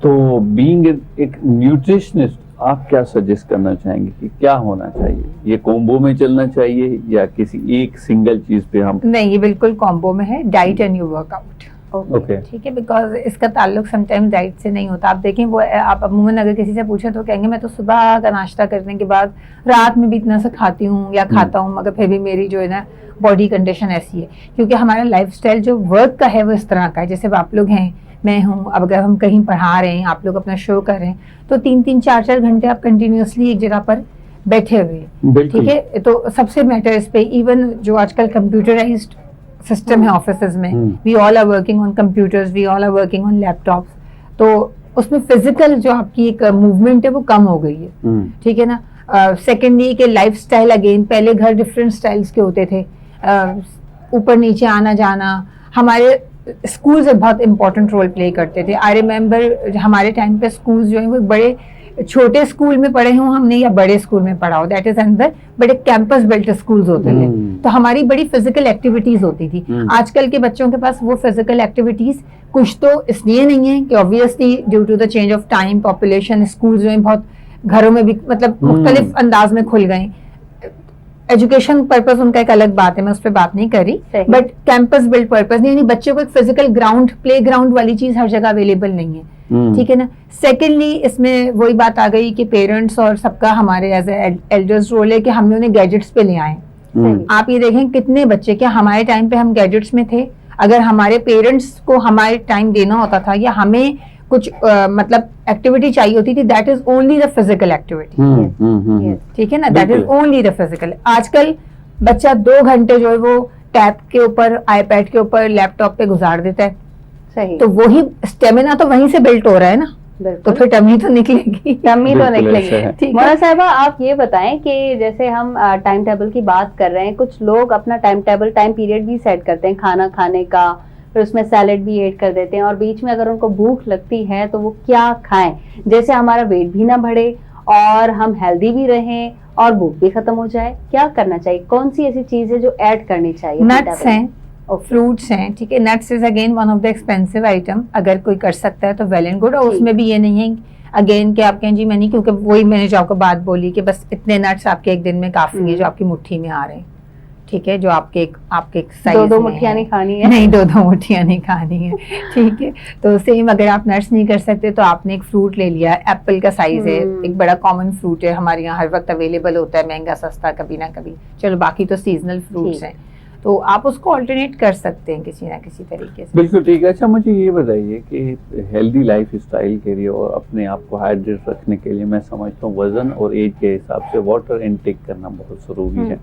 तो बीइंग एक न्यूट्रिशनिस्ट, आप क्या सजेस्ट करना चाहेंगे कि क्या होना चाहिए? ये कॉम्बो में चलना चाहिए या किसी एक सिंगल चीज पे हम? नहीं, ये बिल्कुल कॉम्बो में है, diet and U workout. Okay, ठीक है, बिकॉज इसका ताल्लुक समटाइम डाइट से नहीं होता। आप देखें, वो आप अमूमन अगर किसी से पूछे तो कहेंगे मैं तो सुबह का नाश्ता करने के बाद रात में भी इतना सा खाती हूँ या खाता हूँ, मगर फिर भी मेरी जो है ना बॉडी कंडीशन ऐसी है। क्योंकि हमारा लाइफस्टाइल जो वर्क का है वो इस तरह का है। जैसे आप लोग हैं, मैं हूँ, अब अगर हम कहीं पढ़ा रहे हैं, आप लोग अपना शो कर रहे हैं, तो 3-3, 4-4 घंटे आप कंटिन्यूअसली एक जगह पर बैठे हुए, ठीक है। तो सबसे मैटर इस पे, इवन जो आजकल कंप्यूटराइज्ड सिस्टम है ऑफिसेज में, we all are working on computers, we all are working on laptops. तो उसमें फिजिकल जो आपकी एक मूवमेंट है वो कम हो गई है, ठीक है ना। सेकेंडली के लाइफस्टाइल, अगेन पहले घर डिफरेंट स्टाइल्स के होते थे, ऊपर नीचे आना जाना। हमारे स्कूल्स बहुत इंपॉर्टेंट रोल प्ले करते थे। आई रिमेम्बर हमारे टाइम पे स्कूल्स जो है वो बड़े छोटे स्कूल में पढ़े हों हमने या बड़े स्कूल में पढ़ा हो, दैट इज अंदर बड़े कैंपस बिल्ट स्कूल्स होते थे, तो हमारी बड़ी फिजिकल एक्टिविटीज होती थी। आजकल के बच्चों के पास वो फिजिकल एक्टिविटीज कुछ तो इसलिए नहीं है कि obviously due to the change of time, population, school जो है बहुत घरों में भी मतलब मुख्तलिफ अंदाज में खुल गए। एजुकेशन पर्पस उनका एक अलग बात है, मैं उस पर बात नहीं कर रही, बट कैंपस बिल्ड पर्पस नहीं, यानी बच्चों को एक फिजिकल ग्राउंड, प्ले ग्राउंड वाली चीज हर जगह अवेलेबल नहीं है, ठीक है ना। सेकेंडली इसमें वही बात आ गई कि पेरेंट्स और सबका हमारे एज एल्डर्स रोल है कि हमने उन्हें गैजेट्स पे ले आए। आप ये देखें कितने बच्चे, क्या हमारे टाइम पे हम गैजेट्स में थे? अगर हमारे पेरेंट्स को हमारे टाइम देना होता था या हमें कुछ मतलब एक्टिविटी चाहिए होती थी, that is only the physical activity, ठीक है ना, that is only the physical. आजकल बच्चा 2 घंटे जो है वो टैब के ऊपर, आईपैड के ऊपर, लैपटॉप पे गुजार देता है, सही। तो वही स्टेमिना तो वहीं से बिल्ट हो रहा है ना, तो फिर टमी तो निकलेगी, टमी तो निकलेगी। मोना साहिबा, आप ये बताएं कि जैसे हम टाइम टेबल की बात कर रहे हैं, कुछ लोग अपना टाइम टेबल, टाइम पीरियड भी सेट करते हैं खाना खाने का, फिर उसमें सैलेड भी ऐड कर देते हैं, और बीच में अगर उनको भूख लगती है तो वो क्या खाएं जैसे हमारा वेट भी ना बढ़े और हम हेल्दी भी रहें और भूख भी खत्म हो जाए? क्या करना चाहिए? कौन सी ऐसी चीज है जो ऐड करनी चाहिए? नट्स हैं और फ्रूट्स हैं, ठीक है। Nuts is again one of the expensive item, अगर कोई कर सकता है तो वेल एंड गुड। और उसमें भी ये नहीं है अगेन कि आप कहें जी मैं नहीं, क्योंकि वही मैंने जो आपको बात बोली कि बस इतने नट्स आपके एक दिन में काफी है जो आपकी मुट्ठी में आ रहे हैं, ठीक है, जो आपके एक साइज 2 मुट्ठियां नहीं खानी है, नहीं 2 मुट्ठियां नहीं खानी है, ठीक है। तो सेम अगर आप नट्स नहीं कर सकते तो आपने एक फ्रूट ले लिया, एप्पल का साइज है, एक बड़ा कॉमन फ्रूट है, हमारे यहाँ हर वक्त अवेलेबल होता है, महंगा सस्ता कभी ना कभी, चलो बाकी तो सीजनल फ्रूट्स हैं, तो आप उसको ऑल्टरनेट कर सकते हैं किसी ना किसी तरीके से। बिल्कुल ठीक है। अच्छा, मुझे ये बताइए कि हेल्दी लाइफ स्टाइल के लिए और अपने आप को हाइड्रेट रखने के लिए मैं समझता हूँ वजन और एज के हिसाब से वाटर इनटेक करना बहुत ज़रूरी है।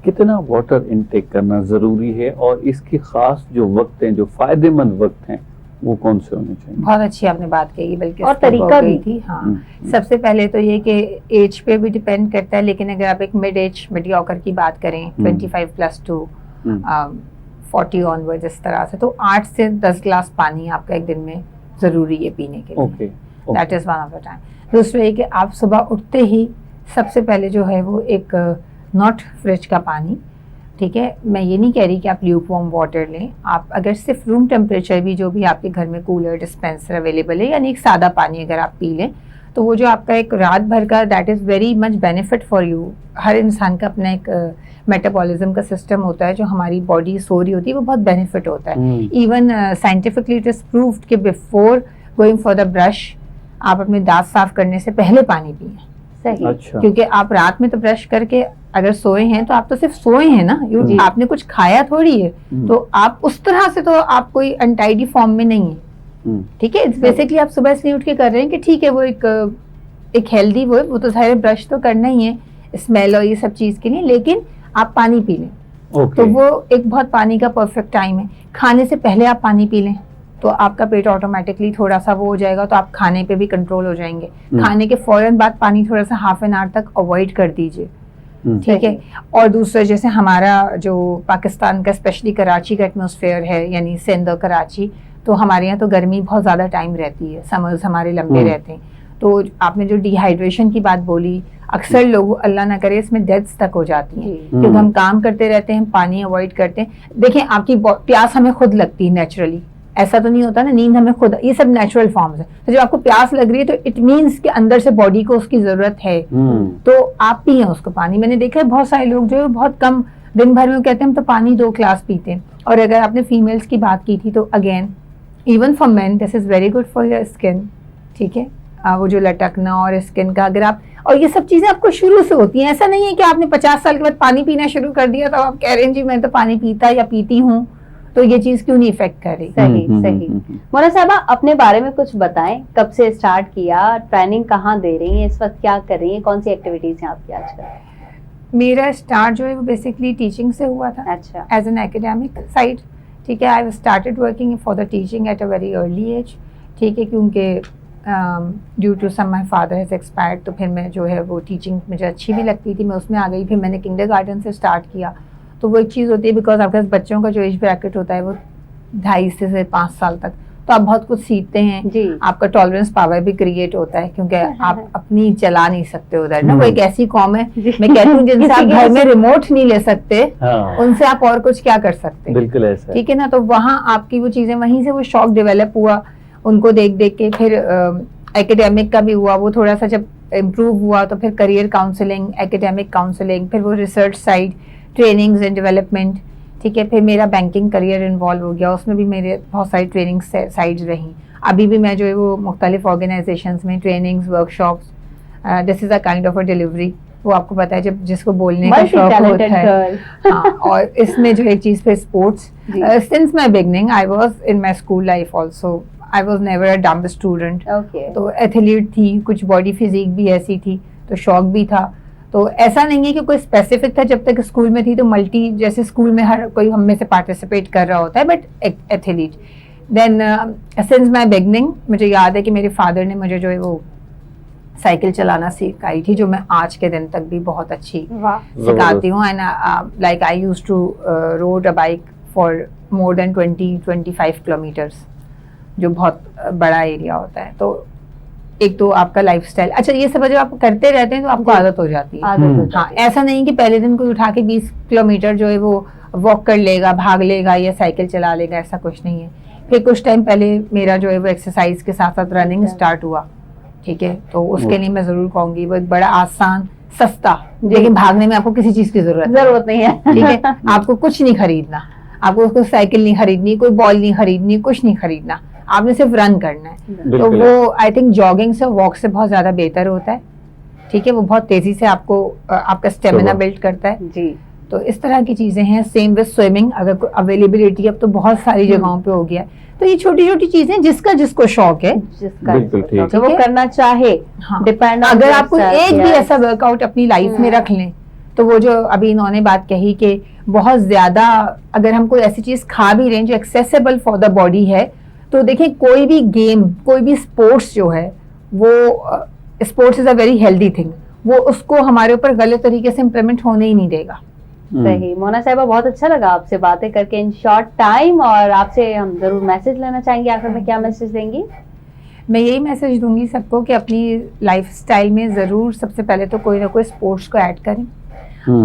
कितना वाटर इनटेक करना ज़रूरी है और इसके खास जो वक्त हैं, जो फ़ायदेमंद वक्त हैं, वो कौन से होने चाहिए? बहुत अच्छी आपने बात कही, बल्कि और तरीका भी थी। हाँ, सबसे पहले तो ये कि एज पे भी डिपेंड करता है, लेकिन अगर आप एक मीडियोकर की बात करें 25+ टू 40 ऑनवर्ड, इस तरह से, तो 8 से 10 ग्लास पानी आपका एक दिन में जरूरी है पीने के लिए, that is one of the time. दूसरा ये कि आप सुबह उठते ही सबसे पहले जो है वो एक नॉट फ्रिज का पानी, ठीक है, मैं ये नहीं कह रही कि आप ल्यूक वार्म वाटर लें, आप अगर सिर्फ रूम टेम्परेचर भी जो भी आपके घर में कूलर डिस्पेंसर अवेलेबल है, यानी एक सादा पानी अगर आप पी लें तो वो जो आपका एक रात भर का, that is very much benefit for U. हर इंसान का अपना एक मेटाबॉलिज्म का सिस्टम होता है, जो हमारी बॉडी सो रही होती है वो बहुत बेनिफिट होता है। Even scientifically it is proved कि before going for the brush आप अपने दांत साफ करने से पहले पानी पिए। सही। अच्छा। क्योंकि आप रात में तो ब्रश करके अगर सोए हैं तो आप तो सिर्फ सोए हैं ना, आपने कुछ खाया थोड़ी है, तो आप उस तरह से तो आप कोई अनटाइडी फॉर्म में नहीं है, ठीक है। बेसिकली आप सुबह से उठ के कर रहे हैं कि ठीक है वो एक हेल्दी वो तो सारे ब्रश तो करना ही है स्मेल और ये सब चीज के लिए, लेकिन आप पानी पी लें, तो वो एक बहुत पानी का परफेक्ट टाइम है। खाने से पहले आप पानी पी लें तो आपका पेट ऑटोमेटिकली थोड़ा सा वो हो जाएगा, तो आप खाने पे भी कंट्रोल हो जाएंगे। खाने के फौरन बाद पानी थोड़ा सा हाफ एन आवर तक अवॉइड कर दीजिए, ठीक है। और दूसरा, जैसे हमारा जो पाकिस्तान का स्पेशली कराची का एटमॉस्फेयर है, यानी सिंध और कराची, तो हमारे यहाँ तो गर्मी बहुत ज़्यादा टाइम रहती है, समर्स हमारे लंबे रहते हैं। तो आपने जो डिहाइड्रेशन की बात बोली, अक्सर लोग अल्लाह ना करे इसमें डेथ्स तक हो जाती हैं, क्योंकि हम काम करते रहते हैं, पानी अवॉइड करते हैं। देखें, आपकी प्यास हमें खुद लगती है नेचुरली, ऐसा तो नहीं होता ना, नींद हमें खुद, ये सब नेचुरल फॉर्म्स है। तो जब आपको प्यास लग रही है तो इट मीन्स कि अंदर से बॉडी को उसकी जरूरत है, तो आप पिए उसको पानी। मैंने देखा है बहुत सारे लोग जो है बहुत कम दिन भर में कहते हैं हम तो पानी 2 ग्लास पीते हैं। और अगर आपने फीमेल्स की बात की थी तो again even for main this is very good for your skin, ठीक है। वो जो लटकना और स्किन का, अगर आप, और ये सब चीजें आपको शुरू से होती हैं, ऐसा नहीं है कि आपने 50 साल के बाद पानी पीना शुरू कर दिया तो आप कह रहे हैं जी मैं तो पानी पीता या पीती हूँ, तो ये चीज क्यों नहीं इफेक्ट कर रही। सही सही। मोना साहबा, अपने बारे में कुछ बताएं, कब से स्टार्ट किया, ट्रेनिंग कहाँ दे रही हैं, इस वक्त क्या कर रही हैं, कौन सी एक्टिविटीज हैं आपकी आजकल? मेरा स्टार्ट जो है वो बेसिकली टीचिंग से हुआ था, अच्छा, एज एन एकेडमिक साइड, ठीक है। I started working for the teaching at a very early age, ठीक है, क्योंकि due to some my father has expired, तो फिर मैं जो है वो टीचिंग मुझे अच्छी भी लगती थी, मैं उसमें आ गई। फिर मैंने किंडरगार्टन से स्टार्ट किया। तो वो एक चीज़ होती है, बिकॉज आपके पास बच्चों का जो एज ब्रैकेट होता है वो 2.5 से 5 साल तक, तो आप बहुत कुछ सीखते हैं जी। आपका टॉलरेंस पावर भी क्रिएट होता है, क्योंकि आप अपनी चला नहीं सकते उधर ना। वो एक ऐसी कॉम है, मैं कहती हूँ जिनसे आप घर में रिमोट नहीं ले सकते, हाँ, उनसे आप और कुछ क्या कर सकते हैं। बिल्कुल ऐसा है। ठीक है ना। तो वहाँ आपकी वो चीजें, वहीं से वो शौक डेवलप हुआ उनको देख देख के। फिर एकेडमिक का भी हुआ, वो थोड़ा सा जब इम्प्रूव हुआ तो फिर करियर काउंसलिंग, एकेडमिक काउंसलिंग, फिर वो research side, trainings and development. ठीक है। फिर मेरा बैंकिंग करियर इन्वॉल्व हो गया, उसमें भी मेरे बहुत सारी ट्रेनिंग साइड्स रहीं। अभी भी मैं जो है वो मुख्तलिफ ऑर्गेनाइजेशंस में trainings, workshops, this is a kind of a delivery. वो आपको पता है जब जिसको बोलने का शौक होता है। हाँ, और इसमें जो एक चीज पे sports, since my beginning I was in my school life also, I was never a dumb student. तो एथलीट थी, कुछ बॉडी फिजिक भी ऐसी थी, तो शौक भी था। तो ऐसा नहीं है कि कोई स्पेसिफिक था। जब तक स्कूल में थी तो मल्टी, जैसे स्कूल में हर कोई हम में से पार्टिसिपेट कर रहा होता है, but athlete. Then since my beginning मुझे याद है कि मेरे फादर ने मुझे जो है वो साइकिल चलाना सिखाई थी, जो मैं आज के दिन तक भी बहुत अच्छी सिखाती हूँ। And like I used to rode a bike for more than 20-25 kilometres, जो बहुत बड़ा एरिया होता है। तो एक तो आपका लाइफस्टाइल, अच्छा ये सब जब आप करते रहते हैं तो आपको आदत हो जाती है। हाँ, ऐसा नहीं कि पहले दिन कोई उठा के 20 किलोमीटर जो है वो वॉक कर लेगा, भाग लेगा या साइकिल चला लेगा, ऐसा कुछ नहीं है। फिर कुछ टाइम पहले मेरा जो है वो एक्सरसाइज के साथ साथ रनिंग स्टार्ट हुआ। ठीक है। तो उसके लिए मैं जरूर कहूंगी वो एक बड़ा आसान, सस्ता, लेकिन भागने में आपको किसी चीज की जरूरत नहीं है। ठीक है। आपको कुछ नहीं खरीदना, आपको कोई साइकिल नहीं खरीदनी, कोई बॉल नहीं खरीदनी, कुछ नहीं खरीदना, आपने सिर्फ रन करना है। तो वो आई थिंक जॉगिंग से, वॉक से बहुत ज्यादा बेहतर होता है। ठीक है। वो बहुत तेजी से आपको आपका स्टेमिना बिल्ड करता है जी। तो इस तरह की चीजें हैं। सेम विद स्विमिंग, अगर अवेलेबिलिटी अब तो बहुत सारी जगहों पे हो गया है, तो ये छोटी छोटी चीजें जिसका जिसको शौक है, तो वो करना चाहे। हाँ, डिपेंड, अगर आपको एक भी ऐसा वर्कआउट अपनी लाइफ में रख लें, तो वो जो अभी इन्होंने बात कही कि बहुत ज्यादा अगर हम कोई ऐसी चीज खा भी रहे हैं जो एक्सेसिबल फॉर द बॉडी है, तो देखिए कोई भी गेम, कोई भी स्पोर्ट्स जो है वो sports is a very healthy thing, वो उसको हमारे ऊपर गलत तरीके से इम्प्लीमेंट होने ही नहीं देगा। सही। मोना साहिबा, बहुत अच्छा लगा आपसे बातें करके इन शॉर्ट टाइम, और आपसे हम जरूर मैसेज लेना चाहेंगे। आखिर में क्या मैसेज देंगी? मैं यही मैसेज दूंगी सबको कि अपनी लाइफस्टाइल में जरूर सबसे पहले तो कोई ना कोई स्पोर्ट्स को ऐड करें।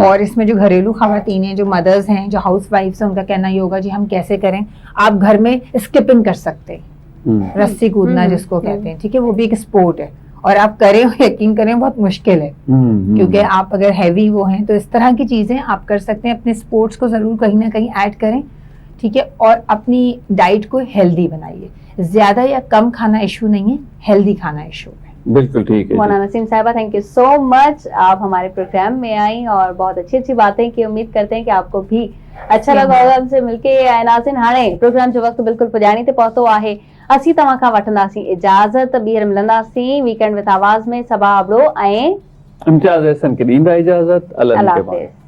और इसमें जो घरेलू खवातीन हैं, जो मदर्स हैं, जो हाउस वाइफ्स हैं, उनका कहना ये होगा जी हम कैसे करें। आप घर में स्किपिंग कर सकते हैं, रस्सी कूदना जिसको कहते हैं। ठीक है। वो भी एक स्पोर्ट है, और आप करें, यकीन करें बहुत मुश्किल है, क्योंकि आप अगर हैवी वो हैं, तो इस तरह की चीजें आप कर सकते हैं। अपने स्पोर्ट्स को जरूर कहीं ना कहीं ऐड करें। ठीक है। और अपनी डाइट को हेल्दी बनाइए। ज्यादा या कम खाना इशू नहीं है, हेल्दी खाना इशू है। बिल्कुल ठीक है। मोना नसीम साहिबा, थैंक यू सो मच। आप हमारे प्रोग्राम में आई और बहुत अच्छी अच्छी बातें की। उम्मीद करते हैं कि आपको भी अच्छा लगा होगा हमसे मिलके। नाज़रीन, हाणे प्रोग्राम जो वक्त बिल्कुल पुॼाणी ते पहुतो आहे। असीं तव्हां खां वठंदासीं इजाज़त, ॿीहर मिलंदासीं वीकेंड विद आवाज़ में। सबा अबड़ो ऐं इम्तियाज़ अहसन खे ॾींदा इजाज़त। अल्लाह हाफ़िज़।